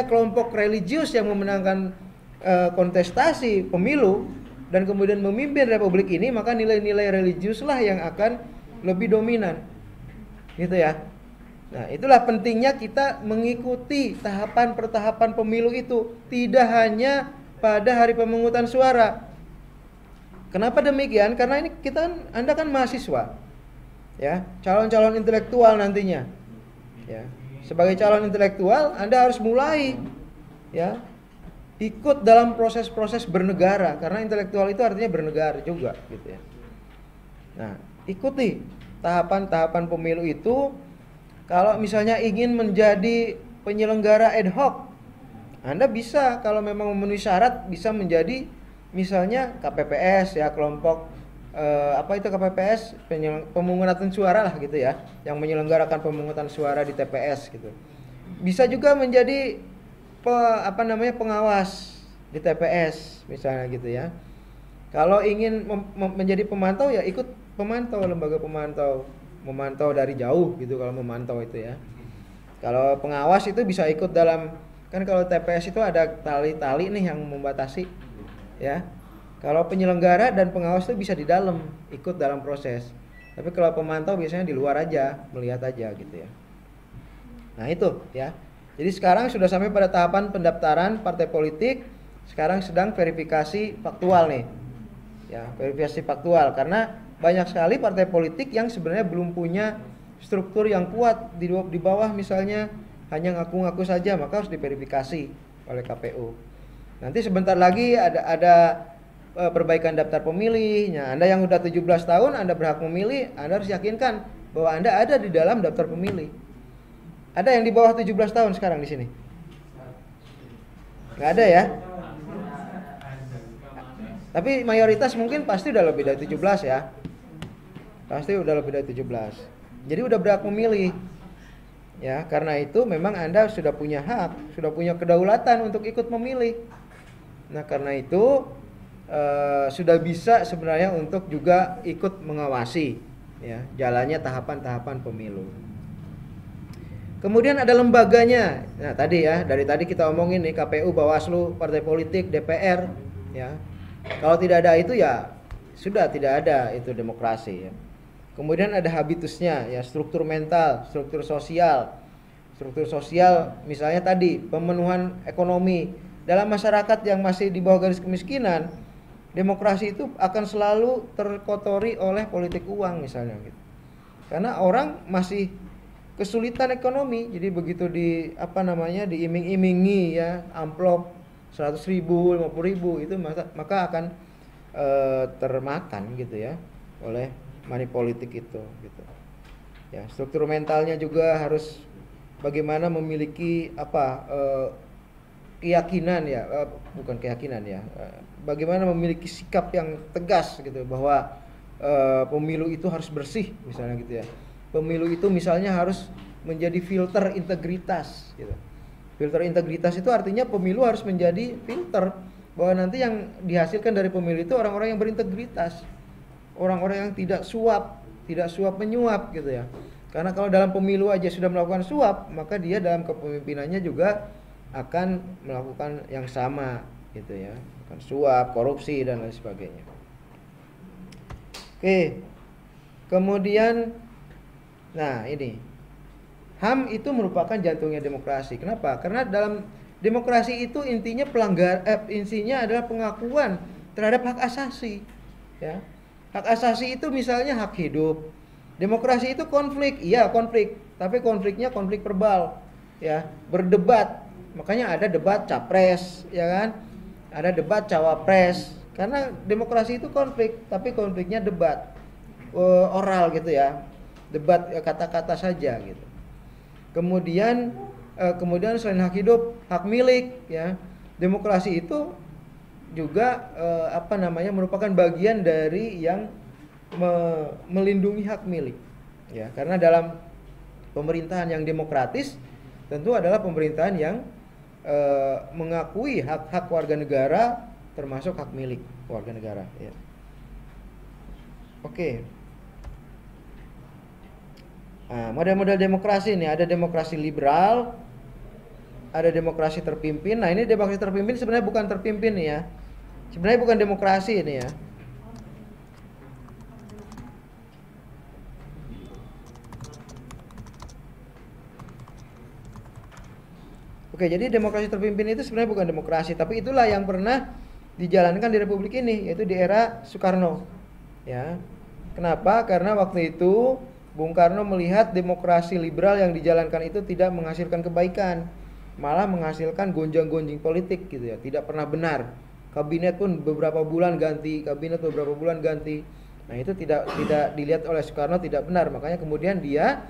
kelompok religius yang memenangkan kontestasi pemilu dan kemudian memimpin republik ini, maka nilai-nilai religiuslah yang akan lebih dominan. Gitu ya. Nah, itulah pentingnya kita mengikuti tahapan per tahapan pemilu itu, tidak hanya pada hari pemungutan suara. Kenapa demikian? Karena ini Anda kan mahasiswa. Ya, calon-calon intelektual nantinya. Ya. Sebagai calon intelektual, Anda harus mulai ya ikut dalam proses-proses bernegara, karena intelektual itu artinya bernegara juga gitu ya. Nah, ikuti tahapan-tahapan pemilu itu. Kalau misalnya ingin menjadi penyelenggara ad hoc, Anda bisa kalau memang memenuhi syarat bisa menjadi misalnya KPPS ya, kelompok KPPS, pemungutan suara lah gitu ya, yang menyelenggarakan pemungutan suara di TPS gitu. Bisa juga menjadi pengawas di TPS misalnya gitu ya. Kalau ingin menjadi pemantau ya ikut pemantau, lembaga pemantau, memantau dari jauh gitu kalau memantau itu ya. Kalau pengawas itu bisa ikut dalam, kan kalau TPS itu ada tali-tali nih yang membatasi ya. Kalau penyelenggara dan pengawas itu bisa di dalam, ikut dalam proses. Tapi kalau pemantau biasanya di luar aja, melihat aja gitu ya. Nah itu ya. Jadi sekarang sudah sampai pada tahapan pendaftaran partai politik. Sekarang sedang verifikasi faktual nih. Ya, verifikasi faktual karena banyak sekali partai politik yang sebenarnya belum punya struktur yang kuat di bawah, misalnya hanya ngaku-ngaku saja, maka harus diverifikasi oleh KPU. Nanti sebentar lagi ada perbaikan daftar pemilih. Nah, Anda yang udah 17 tahun, Anda berhak memilih, Anda harus yakinkan bahwa Anda ada di dalam daftar pemilih. Ada yang di bawah 17 tahun sekarang di sini? Nggak ada ya? Tapi mayoritas mungkin pasti udah lebih dari 17 ya. Pasti udah lebih dari 17. Jadi udah berhak memilih. Ya, karena itu memang Anda sudah punya hak, sudah punya kedaulatan untuk ikut memilih. Nah, karena itu sudah bisa sebenarnya untuk juga ikut mengawasi ya jalannya tahapan-tahapan pemilu. Kemudian ada lembaganya. Nah, tadi ya, dari tadi kita omongin nih KPU, Bawaslu, partai politik, DPR ya. Kalau tidak ada itu ya sudah tidak ada itu demokrasi ya. Kemudian ada habitusnya ya, struktur mental, struktur sosial. Struktur sosial misalnya tadi pemenuhan ekonomi. Dalam masyarakat yang masih di bawah garis kemiskinan, demokrasi itu akan selalu terkotori oleh politik uang misalnya gitu. Karena orang masih kesulitan ekonomi, jadi begitu diiming-imingi ya amplop 100.000, 50.000 itu maka akan termakan gitu ya oleh money politik itu gitu. Ya, struktur mentalnya juga harus bagaimana memiliki keyakinan ya, bukan keyakinan ya, bagaimana memiliki sikap yang tegas gitu bahwa pemilu itu harus bersih misalnya gitu ya. Pemilu itu misalnya harus menjadi filter integritas gitu. Filter integritas itu artinya pemilu harus menjadi filter bahwa nanti yang dihasilkan dari pemilu itu orang-orang yang berintegritas. Orang-orang yang tidak suap menyuap gitu ya. Karena kalau dalam pemilu aja sudah melakukan suap, maka dia dalam kepemimpinannya juga akan melakukan yang sama gitu ya. Akan suap, korupsi dan lain sebagainya. Oke. Kemudian nah ini HAM itu merupakan jantungnya demokrasi. Kenapa? Karena dalam demokrasi itu intinya intinya adalah pengakuan terhadap hak asasi ya. Hak asasi itu misalnya hak hidup. Demokrasi itu konflik, iya konflik, tapi konfliknya konflik verbal, ya, berdebat. Makanya ada debat capres, ya kan? Ada debat cawapres. Karena demokrasi itu konflik, tapi konfliknya debat oral gitu ya, debat kata-kata saja gitu. Kemudian selain hak hidup, hak milik, ya, demokrasi itu juga merupakan bagian dari yang melindungi hak milik ya, karena dalam pemerintahan yang demokratis tentu adalah pemerintahan yang mengakui hak-hak warga negara termasuk hak milik warga negara ya. Oke. Nah, model-model demokrasi ini ada demokrasi liberal, ada demokrasi terpimpin. Nah, ini demokrasi terpimpin sebenarnya bukan terpimpin nih ya. Sebenarnya bukan demokrasi ini ya. Oke, jadi demokrasi terpimpin itu sebenarnya bukan demokrasi, tapi itulah yang pernah dijalankan di Republik ini, yaitu di era Soekarno. Ya. Kenapa? Karena waktu itu Bung Karno melihat demokrasi liberal yang dijalankan itu tidak menghasilkan kebaikan, malah menghasilkan gonjang-gonjing politik gitu ya, tidak pernah benar. Kabinet pun beberapa bulan ganti, Nah, itu tidak dilihat oleh Soekarno tidak benar, makanya kemudian dia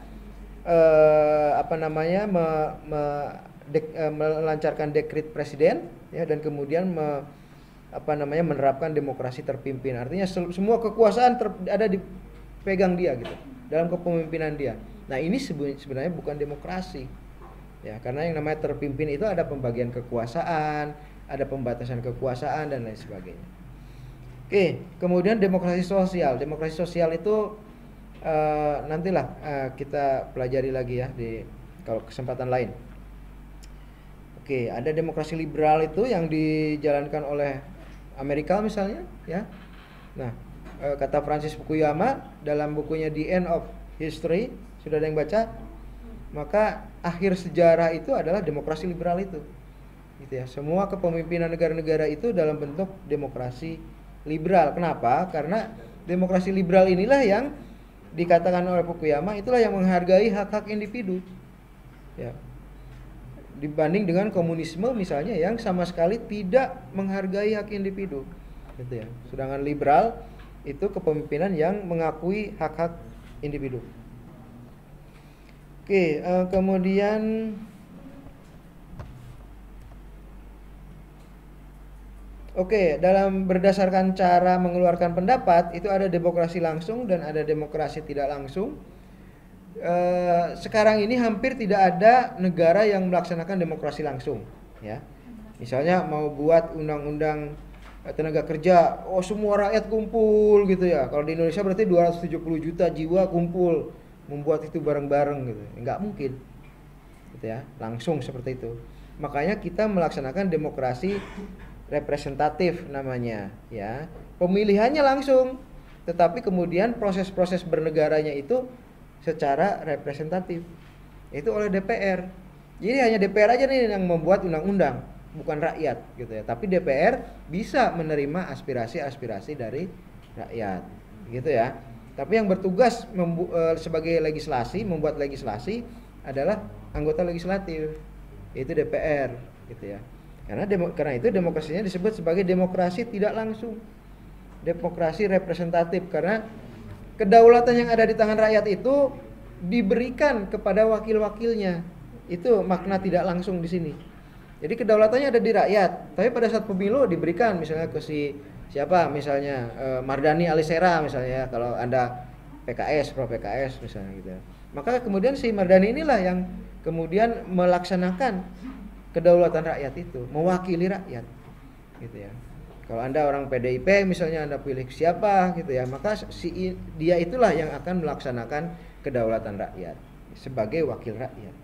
melancarkan dekret presiden ya, dan kemudian menerapkan demokrasi terpimpin. Artinya semua kekuasaan ada dipegang dia gitu dalam kepemimpinan dia. Nah, ini sebenarnya bukan demokrasi. Ya, karena yang namanya terpimpin itu ada pembagian kekuasaan, ada pembatasan kekuasaan dan lain sebagainya. Oke, kemudian demokrasi sosial. Demokrasi sosial itu nantilah kita pelajari lagi ya kalau kesempatan lain. Oke, ada demokrasi liberal itu yang dijalankan oleh Amerika misalnya, ya. Nah, kata Francis Fukuyama dalam bukunya The End of History, sudah ada yang baca? Maka akhir sejarah itu adalah demokrasi liberal itu. Gitu ya. Semua kepemimpinan negara-negara itu dalam bentuk demokrasi liberal. Kenapa? Karena demokrasi liberal inilah yang dikatakan oleh Fukuyama, itulah yang menghargai hak-hak individu. Ya. Dibanding dengan komunisme misalnya yang sama sekali tidak menghargai hak individu, gitu ya. Sedangkan liberal itu kepemimpinan yang mengakui hak-hak individu. Oke, kemudian dalam berdasarkan cara mengeluarkan pendapat itu ada demokrasi langsung dan ada demokrasi tidak langsung. Sekarang ini hampir tidak ada negara yang melaksanakan demokrasi langsung ya. Misalnya mau buat undang-undang tenaga kerja, semua rakyat kumpul gitu ya. Kalau di Indonesia berarti 270 juta jiwa kumpul membuat itu bareng-bareng gitu. Enggak mungkin. Gitu ya, langsung seperti itu. Makanya kita melaksanakan demokrasi representatif namanya ya. Pemilihannya langsung, tetapi kemudian proses-proses bernegaranya itu secara representatif, itu oleh DPR. Jadi hanya DPR aja nih yang membuat undang-undang, bukan rakyat gitu ya. Tapi DPR bisa menerima aspirasi-aspirasi dari rakyat, gitu ya. Tapi yang bertugas sebagai membuat legislasi adalah anggota legislatif, yaitu DPR, gitu ya. Karena itu demokrasinya disebut sebagai demokrasi tidak langsung, demokrasi representatif, karena kedaulatan yang ada di tangan rakyat itu diberikan kepada wakil-wakilnya. Itu makna tidak langsung di sini. Jadi kedaulatannya ada di rakyat, tapi pada saat pemilu diberikan misalnya ke siapa misalnya Mardhani Alisera misalnya, kalau Anda PKS, pro PKS misalnya gitu. Maka kemudian si Mardhani inilah yang kemudian melaksanakan kedaulatan rakyat itu, mewakili rakyat gitu ya. Kalau Anda orang PDIP misalnya, Anda pilih siapa gitu ya, maka dia itulah yang akan melaksanakan kedaulatan rakyat sebagai wakil rakyat.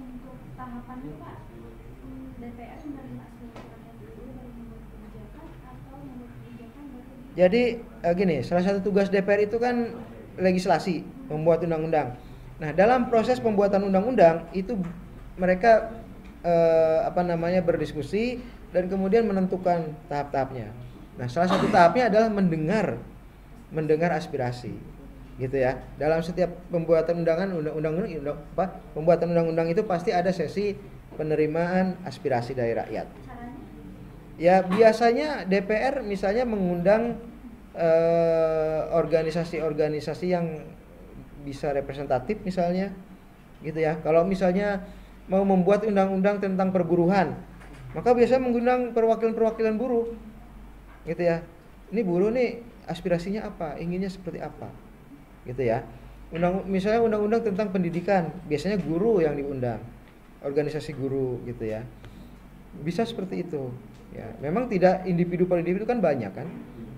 Untuk tahapannya Pak, DPR menerima aspirasi rakyat dulu baru membuat kebijakan atau membuat kebijakan baru Jadi gini, salah satu tugas DPR itu kan legislasi, membuat undang-undang. Nah, dalam proses pembuatan undang-undang itu mereka berdiskusi dan kemudian menentukan tahap-tahapnya. Nah, salah satu tahapnya adalah mendengar aspirasi, gitu ya. Dalam setiap pembuatan pembuatan undang-undang itu pasti ada sesi penerimaan aspirasi dari rakyat. caranya? Ya, biasanya DPR misalnya mengundang organisasi-organisasi yang bisa representatif misalnya, gitu ya. Kalau misalnya mau membuat undang-undang tentang perburuhan, maka biasanya mengundang perwakilan-perwakilan buruh, gitu ya. Ini buruh nih aspirasinya apa, inginnya seperti apa, gitu ya. Misalnya undang-undang tentang pendidikan, biasanya guru yang diundang, organisasi guru, gitu ya. Bisa seperti itu, ya. Memang tidak individu per individu kan banyak kan,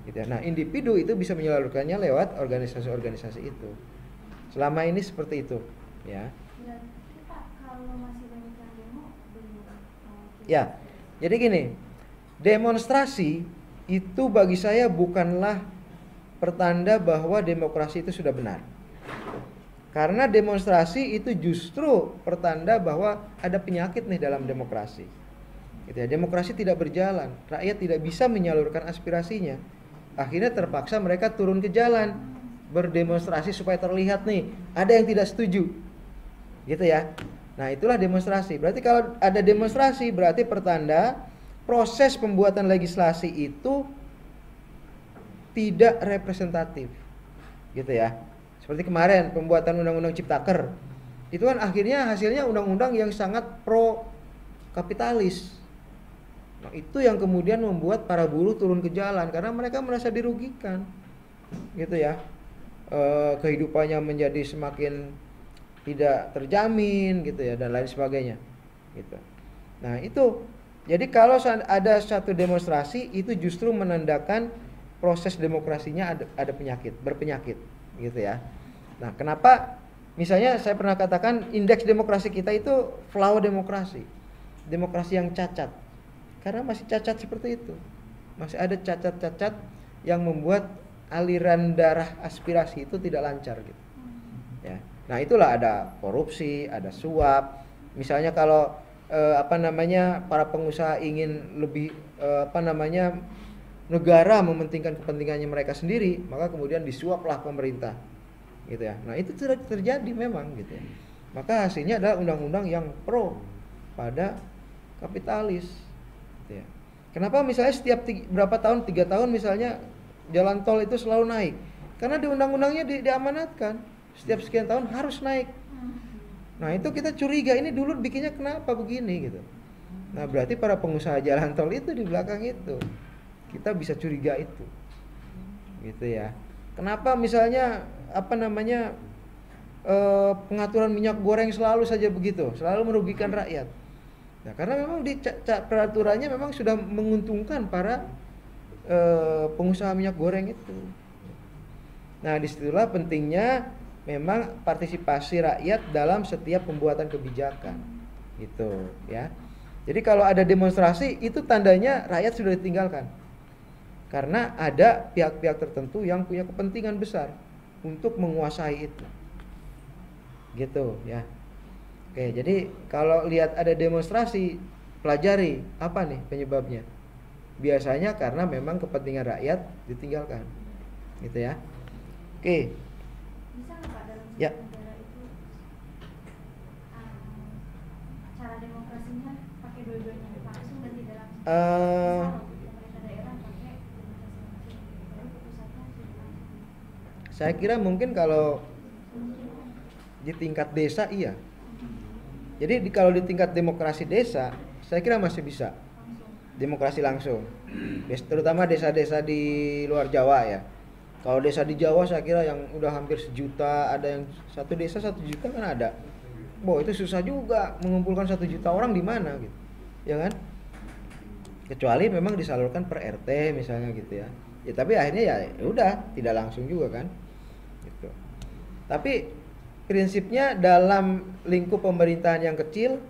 gitu ya. Nah, individu itu bisa menyalurkannya lewat organisasi-organisasi itu. Selama ini seperti itu, ya. Berarti Pak, kalau masih banyak yang demo belum Ya, jadi gini, demonstrasi itu bagi saya bukanlah pertanda bahwa demokrasi itu sudah benar. Karena demonstrasi itu justru pertanda bahwa ada penyakit nih dalam demokrasi. Gitu ya, demokrasi tidak berjalan, rakyat tidak bisa menyalurkan aspirasinya. Akhirnya terpaksa mereka turun ke jalan, berdemonstrasi supaya terlihat nih, ada yang tidak setuju. Gitu ya. Nah, itulah demonstrasi. Berarti kalau ada demonstrasi berarti pertanda proses pembuatan legislasi itu tidak representatif. Gitu ya. Seperti kemarin pembuatan undang-undang Ciptaker. Itu kan akhirnya hasilnya undang-undang yang sangat pro kapitalis. Nah, itu yang kemudian membuat para buruh turun ke jalan karena mereka merasa dirugikan. Gitu ya. Kehidupannya menjadi semakin tidak terjamin gitu ya, dan lain sebagainya gitu. Nah, itu jadi kalau ada satu demonstrasi itu justru menandakan proses demokrasinya ada berpenyakit gitu ya. Nah, kenapa misalnya saya pernah katakan indeks demokrasi kita itu flaw demokrasi yang cacat, karena masih cacat seperti itu, masih ada cacat-cacat yang membuat aliran darah aspirasi itu tidak lancar gitu ya. Nah, itulah ada korupsi, ada suap. Misalnya kalau para pengusaha ingin lebih negara mementingkan kepentingannya mereka sendiri, maka kemudian disuaplah pemerintah. Gitu ya. Nah, itu terjadi memang gitu ya. Maka hasilnya adalah undang-undang yang pro pada kapitalis gitu ya. Kenapa misalnya setiap berapa tahun, 3 tahun misalnya jalan tol itu selalu naik? Karena di undang-undangnya diamanatkan setiap sekian tahun harus naik. Nah, itu kita curiga, ini dulu bikinnya kenapa begini gitu. Nah, berarti para pengusaha jalan tol itu di belakang itu. Kita bisa curiga itu. Gitu ya. Kenapa misalnya pengaturan minyak goreng selalu saja begitu, selalu merugikan rakyat. Nah, karena memang di peraturannya memang sudah menguntungkan para pengusaha minyak goreng itu. Nah, disitulah pentingnya memang partisipasi rakyat dalam setiap pembuatan kebijakan, gitu ya. Jadi kalau ada demonstrasi itu tandanya rakyat sudah ditinggalkan, karena ada pihak-pihak tertentu yang punya kepentingan besar untuk menguasai itu, gitu ya. Oke, jadi kalau lihat ada demonstrasi, pelajari apa nih penyebabnya. Biasanya karena memang kepentingan rakyat ditinggalkan, gitu ya. Oke. Bisa nggak Pak dalam Ya. negara itu cara demokrasinya pakai dua-duanya langsung dan tidak langsung? Misal pemerintah daerah pakai demokrasi langsung, baru ke pusatnya sudah langsung. Saya kira mungkin kalau di tingkat desa iya. Jadi kalau di tingkat demokrasi desa, saya kira masih bisa demokrasi langsung. Terutama desa-desa di luar Jawa ya. Kalau desa di Jawa saya kira yang udah hampir 1 juta, ada yang satu desa 1 juta kan ada. Boh, itu susah juga mengumpulkan 1 juta orang di mana gitu, ya kan? Kecuali memang disalurkan per RT misalnya gitu ya. Ya tapi akhirnya ya udah tidak langsung juga kan, gitu. Tapi prinsipnya dalam lingkup pemerintahan yang kecil,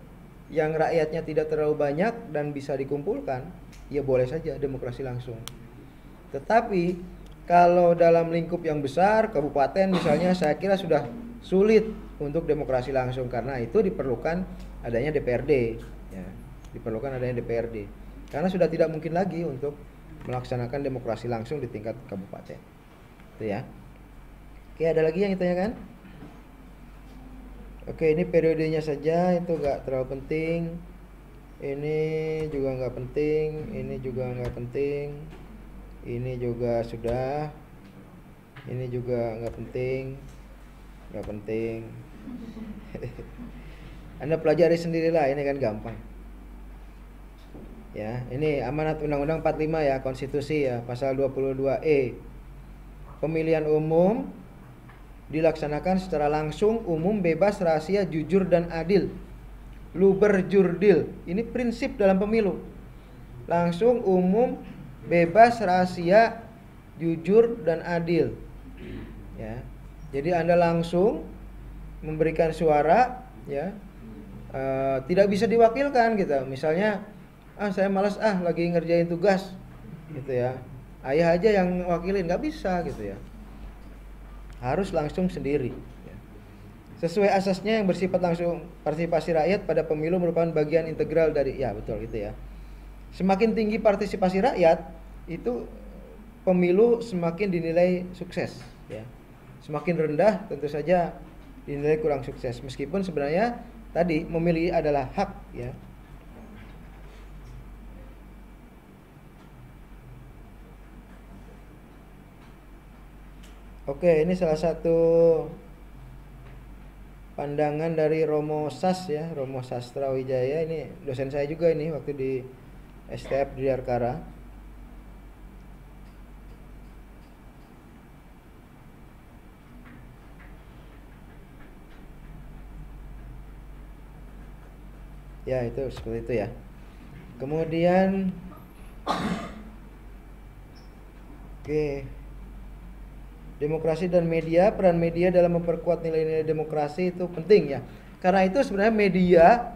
yang rakyatnya tidak terlalu banyak dan bisa dikumpulkan, ya boleh saja demokrasi langsung. Tetapi kalau dalam lingkup yang besar, kabupaten misalnya, saya kira sudah sulit untuk demokrasi langsung karena itu diperlukan adanya DPRD, ya. Diperlukan adanya DPRD. Karena sudah tidak mungkin lagi untuk melaksanakan demokrasi langsung di tingkat kabupaten. Itu ya. Oke, ada lagi yang ditanyakan? Oke, ini periodenya saja, itu enggak terlalu penting. Ini juga enggak penting, ini juga enggak penting. Ini juga sudah. Ini juga enggak penting. Enggak penting. Anda pelajari sendirilah, ini kan gampang. Ya, ini amanat Undang-Undang 45 ya, konstitusi ya, pasal 22E. Pemilihan umum dilaksanakan secara langsung, umum, bebas, rahasia, jujur dan adil. Luber jurdil. Ini prinsip dalam pemilu. Langsung, umum, bebas, rahasia, jujur dan adil. Ya. Jadi Anda langsung memberikan suara, ya. Tidak bisa diwakilkan gitu. Misalnya, saya malas lagi ngerjain tugas, gitu ya. Ayah aja yang wakilin, nggak bisa gitu ya. Harus langsung sendiri. Ya. Sesuai asasnya yang bersifat langsung, partisipasi rakyat pada pemilu merupakan bagian integral dari, ya betul gitu ya. Semakin tinggi partisipasi rakyat, itu pemilu semakin dinilai sukses, ya. Semakin rendah tentu saja dinilai kurang sukses. Meskipun sebenarnya tadi memilih adalah hak, ya. Oke, ini salah satu pandangan dari Romo Sas ya, Romo Sastra Wijaya. Ini dosen saya juga ini waktu di STF di Dirkara. Ya, itu seperti itu ya. Kemudian oke. Demokrasi dan media, peran media dalam memperkuat nilai-nilai demokrasi itu penting ya. Karena itu sebenarnya media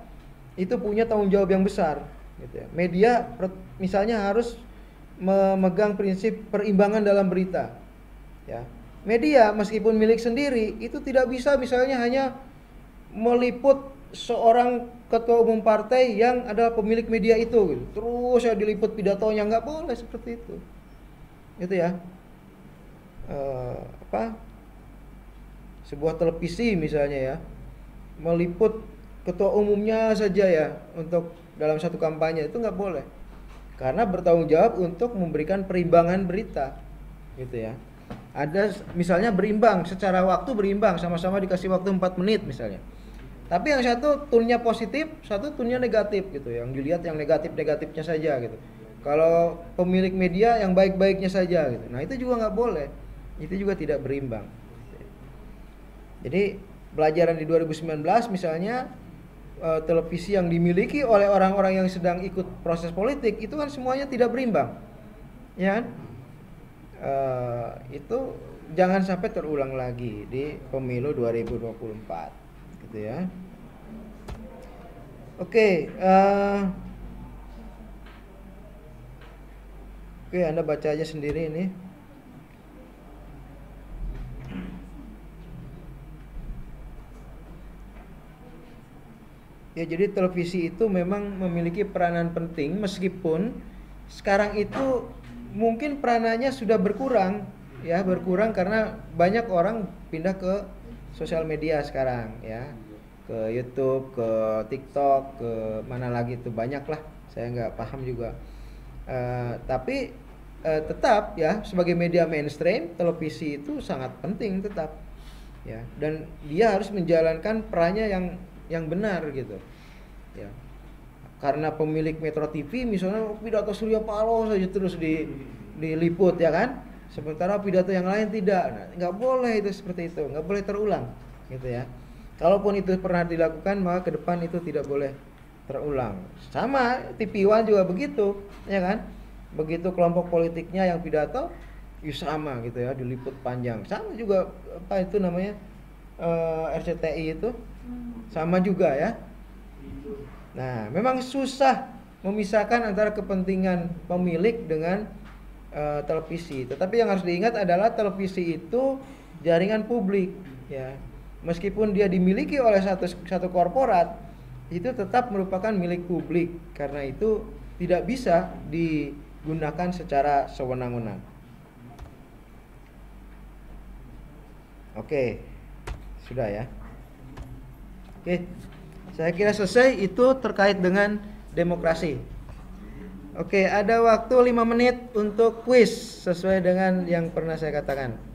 itu punya tanggung jawab yang besar gitu ya. Media misalnya harus memegang prinsip perimbangan dalam berita. Ya. Media meskipun milik sendiri itu tidak bisa misalnya hanya meliput seorang ketua umum partai yang adalah pemilik media itu gitu. Terus ya diliput pidatonya, nggak boleh seperti itu. Gitu ya. Sebuah televisi misalnya ya meliput ketua umumnya saja ya untuk dalam satu kampanye, itu nggak boleh karena bertanggung jawab untuk memberikan perimbangan berita gitu ya. Ada misalnya berimbang secara waktu, berimbang sama-sama dikasih waktu 4 menit misalnya, tapi yang satu tone-nya positif, satu tone-nya negatif gitu, yang dilihat yang negatif-negatifnya saja gitu. Kalau pemilik media yang baik-baiknya saja gitu, nah itu juga nggak boleh. Itu juga tidak berimbang. Jadi pelajaran di 2019 misalnya televisi yang dimiliki oleh orang-orang yang sedang ikut proses politik itu kan semuanya tidak berimbang, ya kan? Itu jangan sampai terulang lagi di pemilu 2024, gitu ya. Oke, Anda baca aja sendiri ini. Ya, jadi televisi itu memang memiliki peranan penting meskipun sekarang itu mungkin peranannya sudah berkurang ya, berkurang karena banyak orang pindah ke sosial media sekarang ya, ke YouTube, ke TikTok, ke mana lagi itu banyak lah, saya nggak paham juga. Tapi tetap ya sebagai media mainstream televisi itu sangat penting tetap ya, dan dia harus menjalankan perannya yang benar gitu ya. Karena pemilik Metro TV misalnya pidato Surya Paloh saja terus diliput ya kan, sementara pidato yang lain tidak. Nah, nggak boleh itu seperti itu, nggak boleh terulang, gitu ya. Kalaupun itu pernah dilakukan, maka ke depan itu tidak boleh terulang. Sama TV One juga begitu, ya kan? Begitu kelompok politiknya yang pidato, ya sama gitu ya, diliput panjang. Sama juga apa itu namanya RCTI itu, sama juga ya. Nah, memang susah memisahkan antara kepentingan pemilik dengan televisi. Tetapi yang harus diingat adalah televisi itu jaringan publik, ya. Meskipun dia dimiliki oleh satu korporat, itu tetap merupakan milik publik. Karena itu tidak bisa digunakan secara sewenang-wenang. Oke, sudah ya. Oke, saya kira selesai. Itu terkait dengan demokrasi. Oke, ada waktu 5 menit untuk kuis sesuai dengan yang pernah saya katakan.